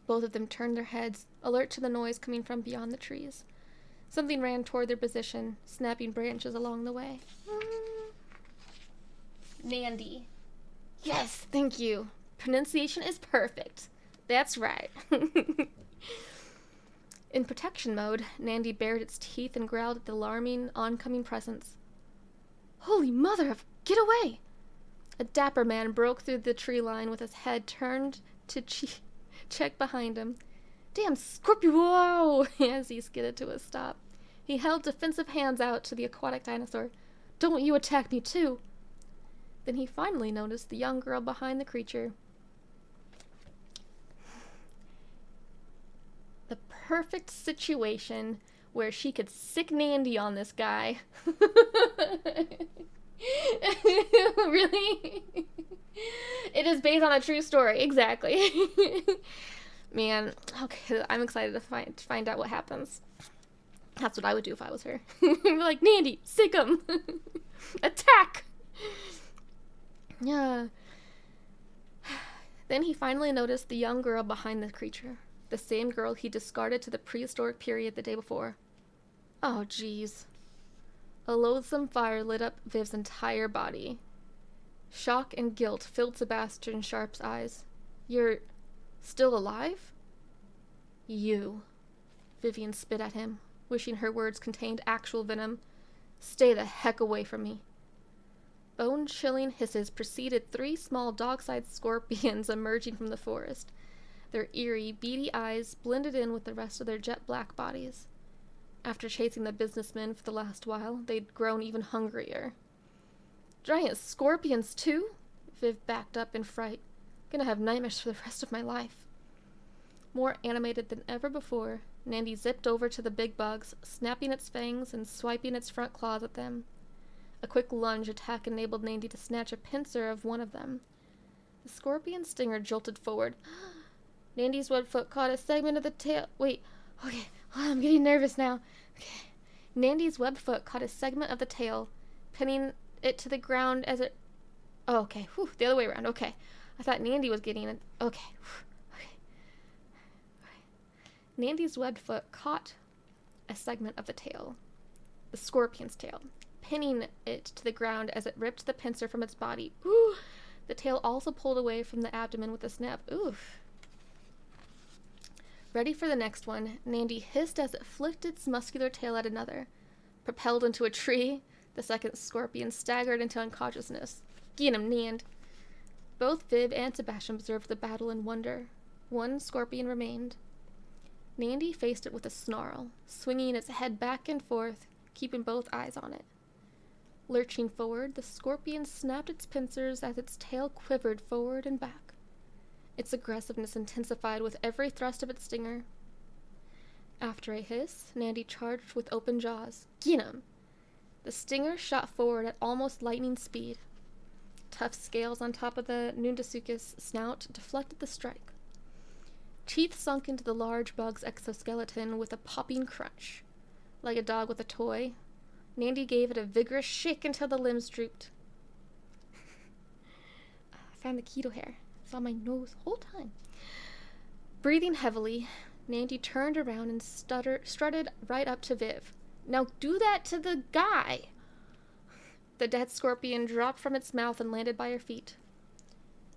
Both of them turned their heads, alert to the noise coming from beyond the trees. Something ran toward their position, snapping branches along the way. Nandy. Yes, thank you. Pronunciation is perfect. That's right. In protection mode, Nandy bared its teeth and growled at the alarming, oncoming presence. Holy mother of... Get away! A dapper man broke through the tree line with his head turned to check behind him. Damn Scorpio! Whoa! As he skidded to a stop. He held defensive hands out to the aquatic dinosaur. Don't you attack me too! Then he finally noticed the young girl behind the creature. The perfect situation where she could sick Nandy on this guy. Really? It is based on a true story, exactly. Man, okay, I'm excited to find out what happens. That's what I would do if I was her. Like, Nandy, sick him! Attack! Yeah. Then he finally noticed the young girl behind the creature. The same girl he discarded to the prehistoric period the day before. Oh, jeez. A loathsome fire lit up Viv's entire body. Shock and guilt filled Sebastian Sharp's eyes. You're still alive? You. Vivian spit at him, wishing her words contained actual venom. Stay the heck away from me. Bone-chilling hisses preceded 3 small dog-sized scorpions emerging from the forest. Their eerie, beady eyes blended in with the rest of their jet-black bodies. After chasing the businessmen for the last while, they'd grown even hungrier. Giant scorpions, too? Viv backed up in fright. Gonna have nightmares for the rest of my life. More animated than ever before, Nandy zipped over to the big bugs, snapping its fangs and swiping its front claws at them. A quick lunge attack enabled Nandy to snatch a pincer of one of them. The scorpion stinger jolted forward. Nandy's web foot caught a segment of the tail. Wait, okay, I'm getting nervous now. Okay. Nandy's web foot caught a segment of the tail, pinning it to the ground as it... Oh, okay, whew, the other way around, okay. I thought Nandy was getting it. Okay, okay. Nandy's webbed foot caught a segment of the tail, the scorpion's tail, pinning it to the ground as it ripped the pincer from its body. Ooh! The tail also pulled away from the abdomen with a snap. Oof. Ready for the next one, Nandy hissed as it flicked its muscular tail at another. Propelled into a tree, the second scorpion staggered into unconsciousness. Get him, Nand. Both Viv and Sebastian observed the battle in wonder. One scorpion remained. Nandy faced it with a snarl, swinging its head back and forth, keeping both eyes on it. Lurching forward, the scorpion snapped its pincers as its tail quivered forward and back. Its aggressiveness intensified with every thrust of its stinger. After a hiss, Nandy charged with open jaws. Get him! The stinger shot forward at almost lightning speed. Tough scales on top of the Nundasuka's snout deflected the strike. Teeth sunk into the large bug's exoskeleton with a popping crunch. Like a dog with a toy, Nandy gave it a vigorous shake until the limbs drooped. I found the keto hair. It's on my nose the whole time. Breathing heavily, Nandy turned around and strutted right up to Viv. Now do that to the guy! The dead scorpion dropped from its mouth and landed by her feet.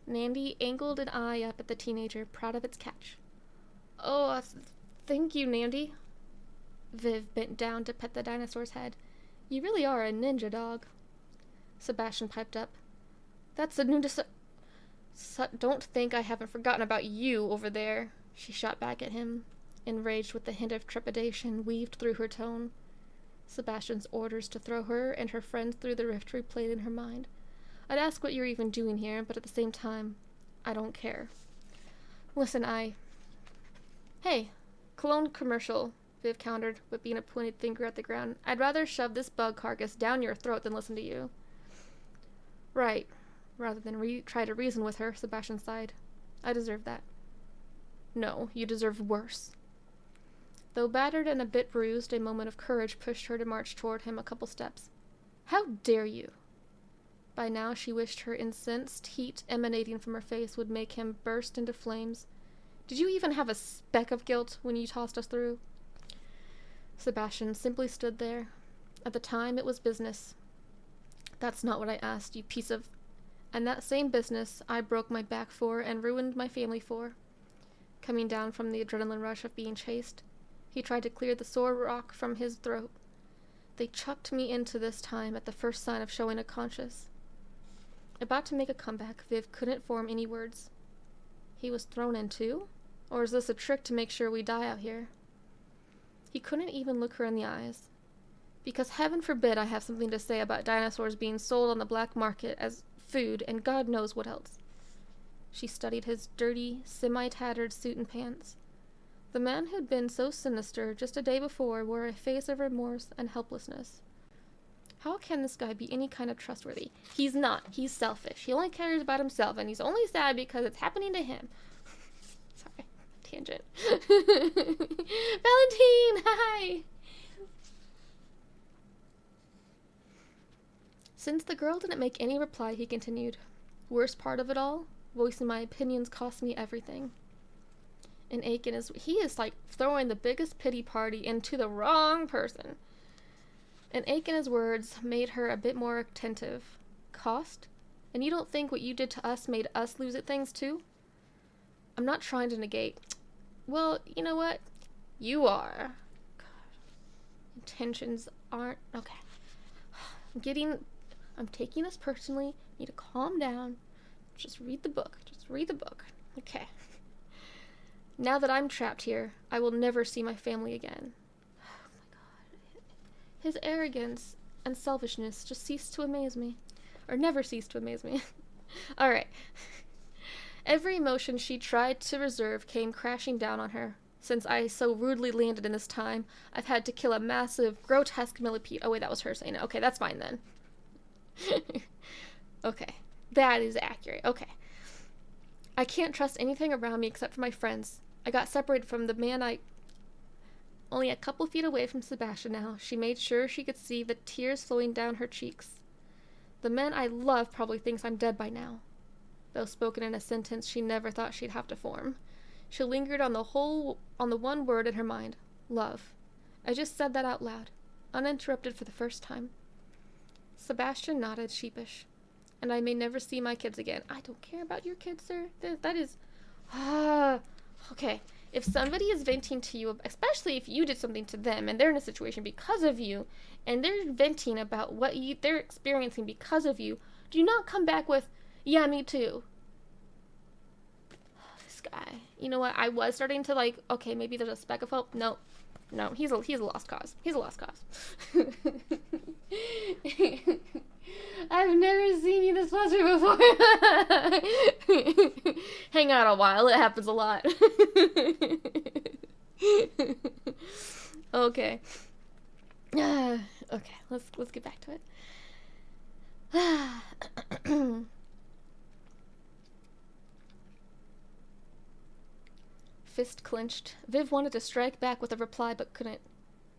Nandy angled an eye up at the teenager, proud of its catch. Oh, thank you, Nandy. Viv bent down to pet the dinosaur's head. You really are a ninja dog. Sebastian piped up. That's a Nundasuka. Don't think I haven't forgotten about you over there, she shot back at him, enraged with the hint of trepidation weaved through her tone. Sebastian's orders to throw her and her friends through the rift replayed in her mind. I'd ask what you're even doing here, but at the same time, I don't care. Listen, Hey, cologne commercial, Viv countered, whipping a pointed finger at the ground. I'd rather shove this bug carcass down your throat than listen to you. Right. Rather than try to reason with her, Sebastian sighed. I deserve that. No, you deserve worse. Though battered and a bit bruised, a moment of courage pushed her to march toward him a couple steps. How dare you? By now she wished her incensed heat emanating from her face would make him burst into flames. Did you even have a speck of guilt when you tossed us through? Sebastian simply stood there. At the time, it was business. That's not what I asked, you piece of... And that same business I broke my back for and ruined my family for. Coming down from the adrenaline rush of being chased, he tried to clear the sore rock from his throat. They chucked me into this time at the first sign of showing a conscience. About to make a comeback, Viv couldn't form any words. He was thrown in too? Or is this a trick to make sure we die out here? He couldn't even look her in the eyes. Because heaven forbid I have something to say about dinosaurs being sold on the black market as food and God knows what else. She studied his dirty, semi-tattered suit and pants. The man who'd been so sinister just a day before wore a face of remorse and helplessness. How can this guy be any kind of trustworthy? He's not. He's selfish. He only cares about himself, and he's only sad because it's happening to him. Sorry. Tangent. Valentine! Hi! Since the girl didn't make any reply, he continued. Worst part of it all? Voicing my opinions cost me everything. An ache in his... He is like throwing the biggest pity party into the wrong person. An ache in his words made her a bit more attentive. Cost? And you don't think what you did to us made us lose at things too? I'm not trying to negate. Well, you know what? You are. God. Intentions aren't... Okay. I'm taking this personally. You need to calm down. Just read the book. Just read the book. Okay. Now that I'm trapped here, I will never see my family again. Oh my god. His arrogance and selfishness just ceased to amaze me. Or never ceased to amaze me. Alright. Every emotion she tried to reserve came crashing down on her. Since I so rudely landed in this time, I've had to kill a massive, grotesque millipede. Oh wait, that was her saying it. Okay, that's fine then. Okay. That is accurate. Okay. I can't trust anything around me except for my friends. I got separated from the man only a couple feet away from Sebastian now. She made sure she could see the tears flowing down her cheeks. The man I love probably thinks I'm dead by now. Though spoken in a sentence she never thought she'd have to form. She lingered on the one word in her mind. Love. I just said that out loud, uninterrupted for the first time. Sebastian nodded, sheepish. And I may never see my kids again. I don't care about your kids, sir. That is... Okay. If somebody is venting to you, especially if you did something to them and they're in a situation because of you, and they're venting about what they're experiencing because of you, do not come back with, yeah, me too. This guy. You know what? I was starting to like, okay, maybe there's a speck of hope. No. No, he's a lost cause. He's a lost cause. I've never seen you this flustered before. Hang out a while. It happens a lot. Okay. Okay, let's get back to it. Fist clenched. Viv wanted to strike back with a reply but couldn't.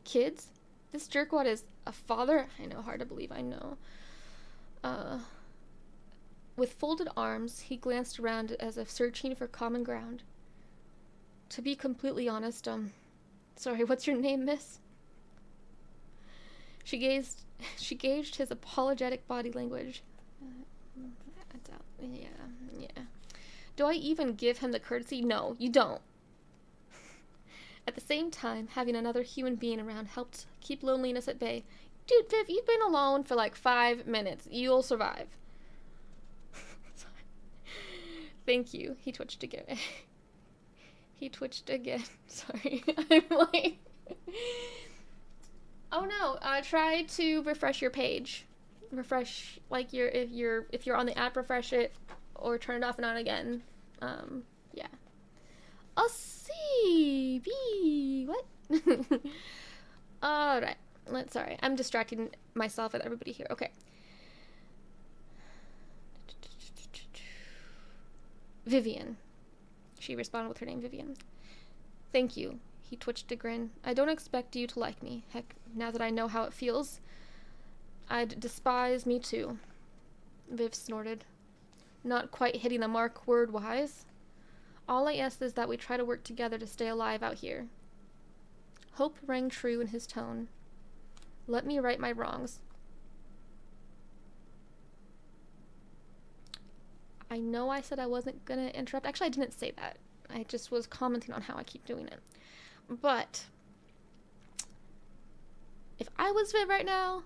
Kids? This jerkwad is a father? I know, hard to believe, I know. With folded arms, he glanced around as if searching for common ground. To be completely honest, sorry, what's your name, miss? She gauged his apologetic body language. Yeah. Do I even give him the courtesy? No, you don't. At the same time, having another human being around helped keep loneliness at bay. Dude, Viv, you've been alone for like 5 minutes. You'll survive. Thank you. He twitched again. Sorry. I'm like... Oh no, try to refresh your page. Refresh, like, if you're on the app, refresh it, or turn it off and on again. Yeah. A C B. What? All right. Sorry, I'm distracting myself and everybody here. Okay. Vivian. She responded with her name, Vivian. Thank you. He twitched a grin. I don't expect you to like me. Heck, now that I know how it feels, I'd despise me too. Viv snorted. Not quite hitting the mark word-wise. All I ask is that we try to work together to stay alive out here. Hope rang true in his tone. Let me right my wrongs. I know I said I wasn't gonna interrupt. Actually, I didn't say that. I just was commenting on how I keep doing it. But if I was Viv right now,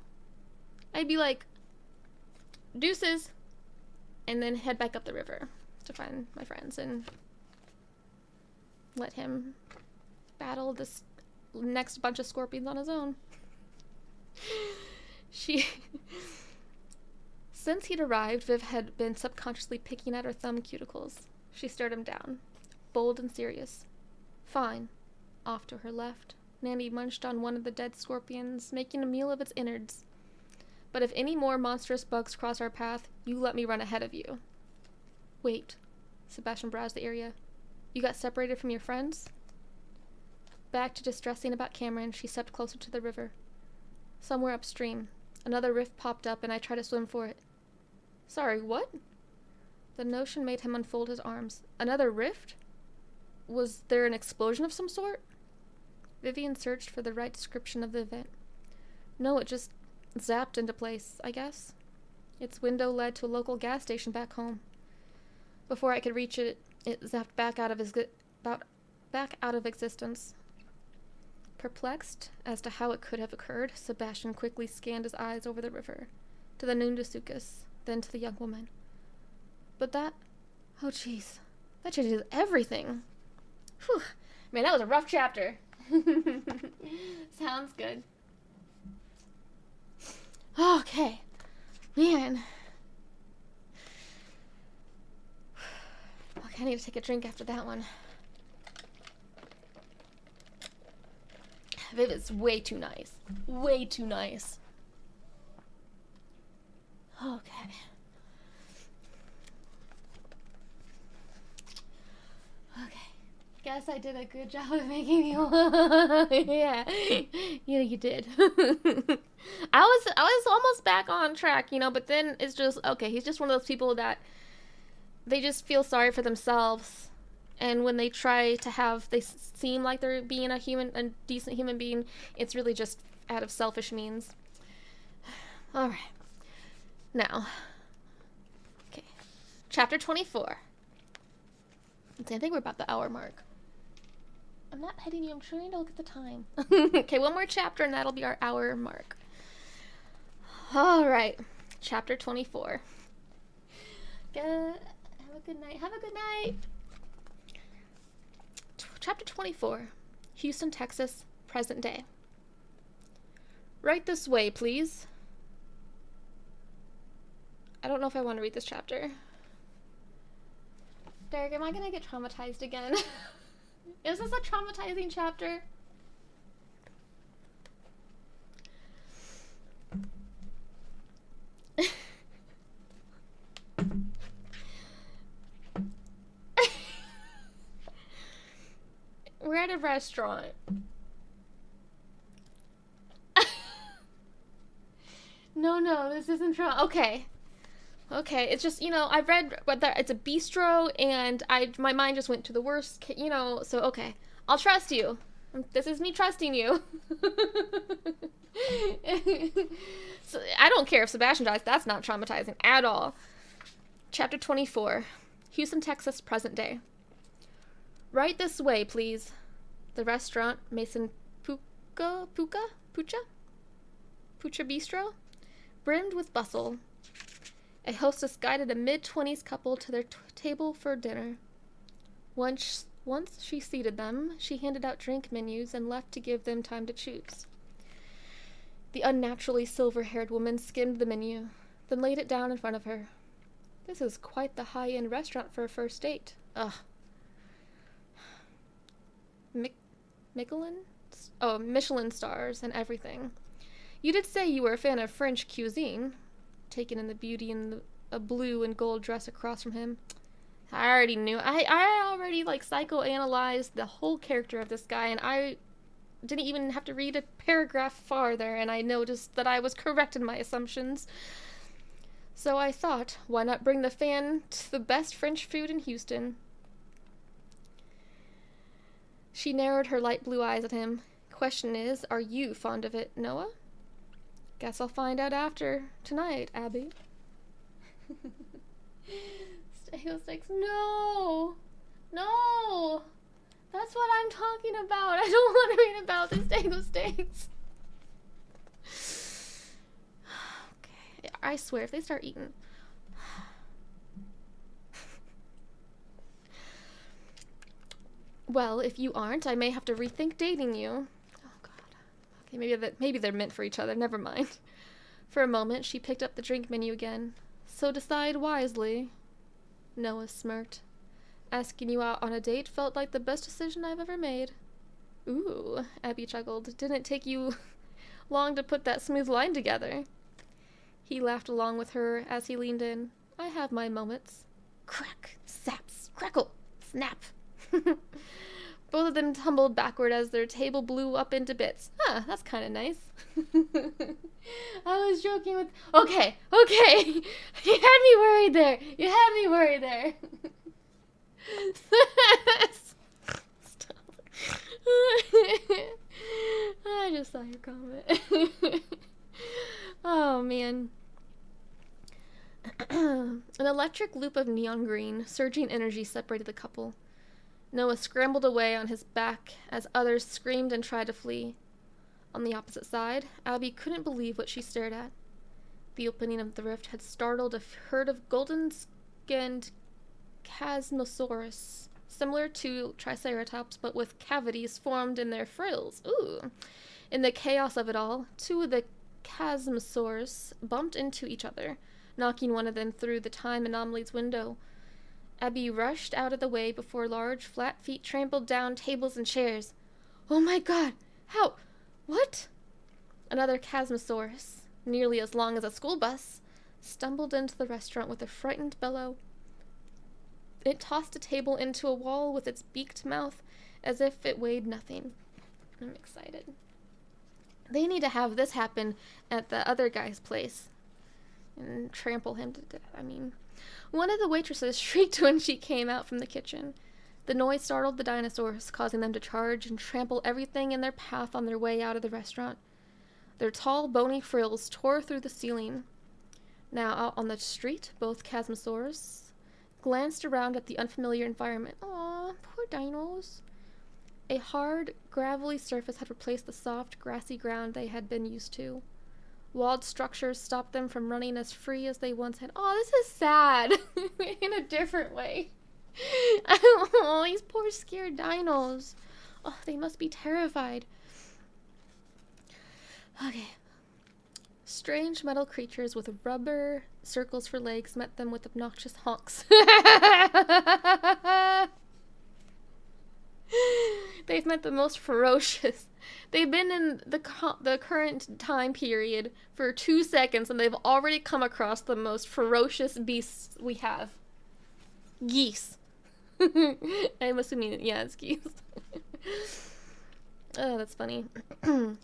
I'd be like, deuces, and then head back up the river to find my friends and let him battle this next bunch of scorpions on his own. Since he'd arrived, Viv had been subconsciously picking at her thumb cuticles. She stared him down, bold and serious. Fine. Off to her left, Nanny munched on one of the dead scorpions, making a meal of its innards. But if any more monstrous bugs cross our path, you let me run ahead of you. Wait. Sebastian browsed the area. You got separated from your friends? Back to distressing about Cameron, she stepped closer to the river. Somewhere upstream, another rift popped up and I tried to swim for it. Sorry, what? The notion made him unfold his arms. Another rift? Was there an explosion of some sort? Vivian searched for the right description of the event. No, it just zapped into place, I guess. Its window led to a local gas station back home. Before I could reach it, it zapped back out of existence. Perplexed as to how it could have occurred, Sebastian quickly scanned his eyes over the river, to the Nundasukas, then to the young woman. But that... Oh, jeez. That changes everything. Whew. Man, that was a rough chapter. Sounds good. Okay. Man. Okay, I need to take a drink after that one. Viv is way too nice. Way too nice. Okay. Guess I did a good job of making you. Yeah, you did. I was almost back on track, but then it's just okay. He's just one of those people that they just feel sorry for themselves, and when they try to they seem like they're being a decent human being. It's really just out of selfish means. All right, now, okay, chapter 24. I think we're about the hour mark. I'm not petting you, I'm trying to look at the time. Okay, one more chapter and that'll be our hour mark. Alright, chapter 24. Have a good night. Have a good night. Chapter 24. Houston, Texas, present day. Right this way, please. I don't know if I want to read this chapter. Derek, am I gonna get traumatized again? Is this a traumatizing chapter? We're at a restaurant. No, this isn't trauma. Okay, it's just, I've read whether it's a bistro, and my mind just went to the worst, so okay. I'll trust you. This is me trusting you. So, I don't care if Sebastian dies. That's not traumatizing at all. Chapter 24. Houston, Texas, present day. Right this way, please. The restaurant, Mason Pucha Bistro, brimmed with bustle. A hostess guided a mid-20s couple to their table for dinner. Once she seated them, she handed out drink menus and left to give them time to choose. The unnaturally silver-haired woman skimmed the menu, then laid it down in front of her. This is quite the high-end restaurant for a first date. Ugh. Michelin stars and everything. You did say you were a fan of French cuisine, taking in the beauty in a blue and gold dress across from him. I already knew. I already, psychoanalyzed the whole character of this guy, and I didn't even have to read a paragraph farther, and I noticed that I was correct in my assumptions. So I thought, why not bring the fan to the best French food in Houston? She narrowed her light blue eyes at him. Question is, are you fond of it, Noah? Guess I'll find out after tonight, Abby. Stego Steaks, no! No! That's what I'm talking about. I don't want to read about the Stego Steaks. Okay, I swear, if they start eating... Well, if you aren't, I may have to rethink dating you. Oh, God. Okay, maybe they're meant for each other. Never mind. For a moment, she picked up the drink menu again. So decide wisely. Noah smirked. Asking you out on a date felt like the best decision I've ever made. Ooh, Abby chuckled. Didn't take you long to put that smooth line together. He laughed along with her as he leaned in. I have my moments. Crack, saps, crackle, snap. Both of them tumbled backward as their table blew up into bits. Huh, that's kind of nice. I was joking with... Okay. You had me worried there. Stop. I just saw your comment. Oh, man. An electric loop of neon green, surging energy separated the couple. Noah scrambled away on his back as others screamed and tried to flee. On the opposite side, Abby couldn't believe what she stared at. The opening of the rift had startled a herd of golden-skinned Chasmosaurus, similar to Triceratops but with cavities formed in their frills. Ooh! In the chaos of it all, two of the Chasmosaurus bumped into each other, knocking one of them through the time anomaly's window. Abby rushed out of the way before large, flat feet trampled down tables and chairs. Oh my God! How? What? Another Chasmosaurus, nearly as long as a school bus, stumbled into the restaurant with a frightened bellow. It tossed a table into a wall with its beaked mouth as if it weighed nothing. I'm excited. They need to have this happen at the other guy's place and trample him to death. One of the waitresses shrieked when she came out from the kitchen. The noise startled the dinosaurs, causing them to charge and trample everything in their path on their way out of the restaurant. Their tall, bony frills tore through the ceiling. Now, out on the street, both Chasmosaurs glanced around at the unfamiliar environment. Aw, poor dinos. A hard, gravelly surface had replaced the soft, grassy ground they had been used to. Walled structures stopped them from running as free as they once had. Oh, this is sad. In a different way. Oh, these poor scared dinos. Oh, they must be terrified. Okay. Strange metal creatures with rubber circles for legs met them with obnoxious honks. They've met the most ferocious. They've been in the current time period for 2 seconds, and they've already come across the most ferocious beasts we have. Geese. I'm assuming, yeah, it's geese. Oh, that's funny.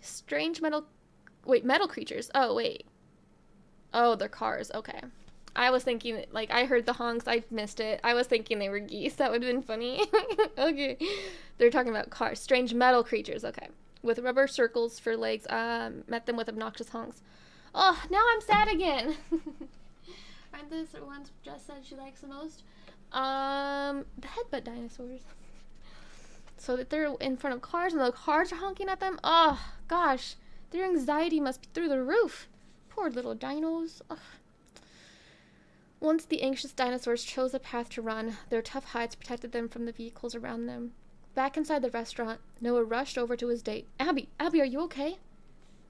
Strange metal creatures. Oh, wait. Oh, they're cars. Okay. I was thinking, I heard the honks. I missed it. I was thinking they were geese. That would have been funny. Okay. They're talking about cars. Strange metal creatures. Okay. With rubber circles for legs. Met them with obnoxious honks. Oh, now I'm sad again. Aren't these the ones Jess said she likes the most? The headbutt dinosaurs. So that they're in front of cars and the cars are honking at them. Oh, gosh. Their anxiety must be through the roof. Poor little dinos. Ugh. Once the anxious dinosaurs chose a path to run, their tough hides protected them from the vehicles around them. Back inside the restaurant, Noah rushed over to his date. Abby, are you okay?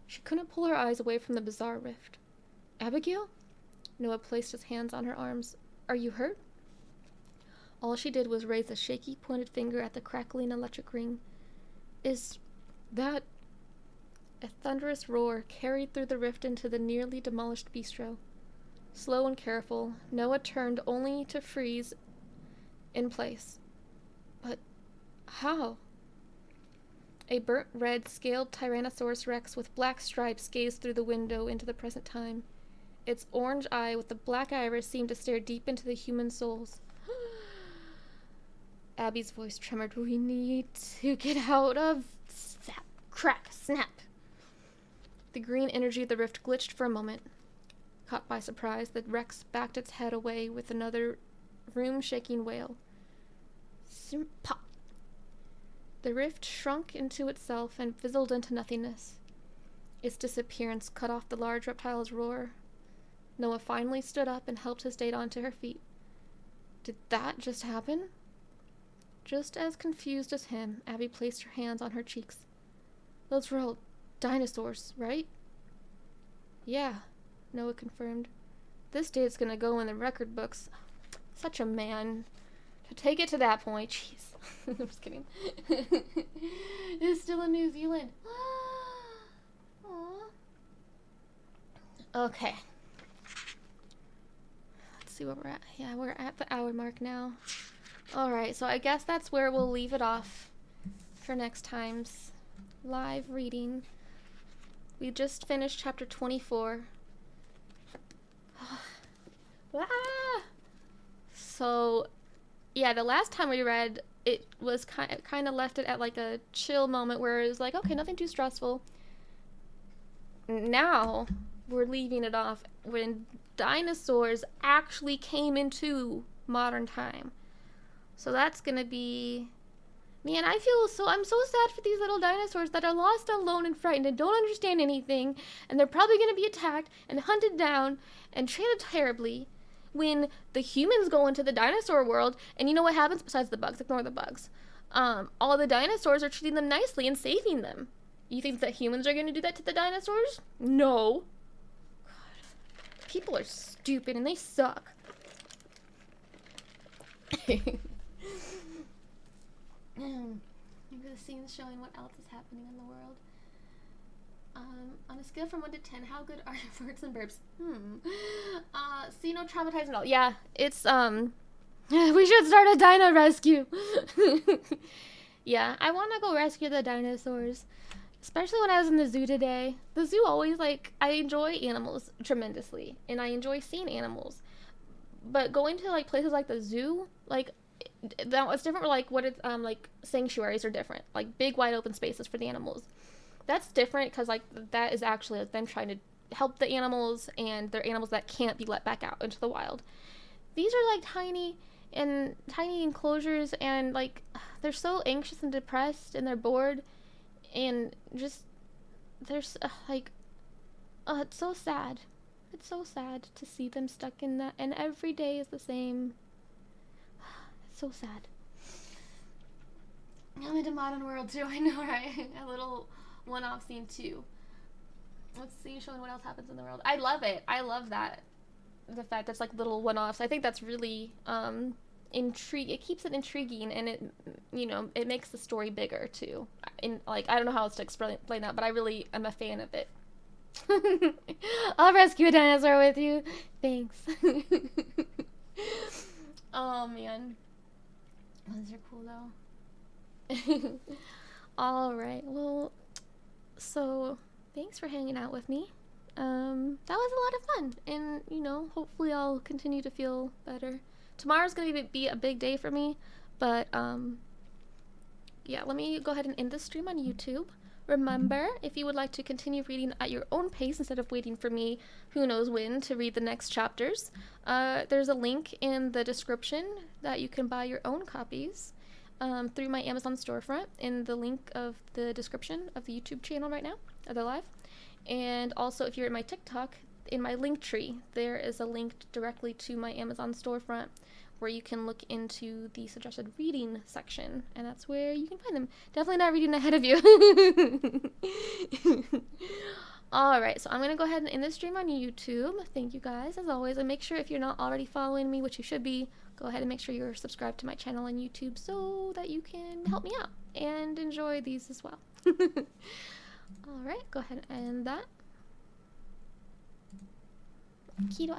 She couldn't pull her eyes away from the bizarre rift. Abigail? Noah placed his hands on her arms. Are you hurt? All she did was raise a shaky, pointed finger at the crackling electric ring. Is that... A thunderous roar carried through the rift into the nearly demolished bistro. Slow and careful, Noah turned only to freeze in place. But how? A burnt red, scaled Tyrannosaurus Rex with black stripes gazed through the window into the present time. Its orange eye with the black iris seemed to stare deep into the human souls. Abby's voice trembled. We need to get out of... Snap, crack, snap. The green energy of the rift glitched for a moment. Caught by surprise, the Rex backed its head away with another room-shaking wail. Pop. The rift shrunk into itself and fizzled into nothingness. Its disappearance cut off the large reptile's roar. Noah finally stood up and helped his date onto her feet. Did that just happen? Just as confused as him, Abby placed her hands on her cheeks. Those were all dinosaurs, right? Yeah, Noah confirmed. This date's gonna go in the record books. Such a man. To take it to that point, jeez. I'm just kidding. It's still in New Zealand. Okay. Let's see what we're at. Yeah, we're at the hour mark now. Alright, so I guess that's where we'll leave it off for next time's live reading. We just finished chapter 24. So, yeah, the last time we read, it was kind of left it at like a chill moment where it was like, okay, nothing too stressful. Now, we're leaving it off when dinosaurs actually came into modern time. So that's gonna be... Man, I'm so sad for these little dinosaurs that are lost, alone, and frightened and don't understand anything, and they're probably gonna be attacked and hunted down and treated terribly when the humans go into the dinosaur world, and you know what happens? Besides the bugs, ignore the bugs. All the dinosaurs are treating them nicely and saving them. You think that humans are gonna do that to the dinosaurs? No. God. People are stupid and they suck. Maybe the scene's showing what else is happening in the world. On a scale from 1 to 10, how good are your farts and burps? See, no traumatizing at all. Yeah, it's, we should start a dino rescue. Yeah, I want to go rescue the dinosaurs. Especially when I was in the zoo today. The zoo always, like, I enjoy animals tremendously. And I enjoy seeing animals. But going to, like, places like the zoo, like, that was different. Like, what it's, like, sanctuaries are different. Like, big, wide open spaces for the animals. That's different because, like, that is actually like, them trying to help the animals, and they're animals that can't be let back out into the wild. These are, like, tiny enclosures, and, like, they're so anxious and depressed, and they're bored, and just, there's, like, it's so sad. It's so sad to see them stuck in that, and every day is the same. It's so sad. I'm into modern world too, I know, right? A little one-off scene too. Let's see, showing what else happens in the world. I love it. I love that. The fact that's like little one-offs. I think that's really it keeps it intriguing, and it, you know, it makes the story bigger too. And like, I don't know how else to explain that, but I really am a fan of it. I'll rescue a dinosaur with you. Thanks. Oh man. Those are cool though. Alright, well, so thanks for hanging out with me. That was a lot of fun, and you know, hopefully I'll continue to feel better. Tomorrow's gonna be a big day for me, but yeah, let me go ahead and end this stream on YouTube. Remember, if you would like to continue reading at your own pace instead of waiting for me who knows when to read the next chapters, there's a link in the description that you can buy your own copies through my Amazon storefront in the link of the description of the YouTube channel right now, of the live. And also, if you're in my TikTok, in my link tree, there is a link directly to my Amazon storefront where you can look into the suggested reading section, and that's where you can find them. Definitely not reading ahead of you. Alright, so I'm going to go ahead and end this stream on YouTube. Thank you guys, as always. And make sure if you're not already following me, which you should be, go ahead and make sure you're subscribed to my channel on YouTube so that you can help me out and enjoy these as well. Alright, go ahead and end that. Kido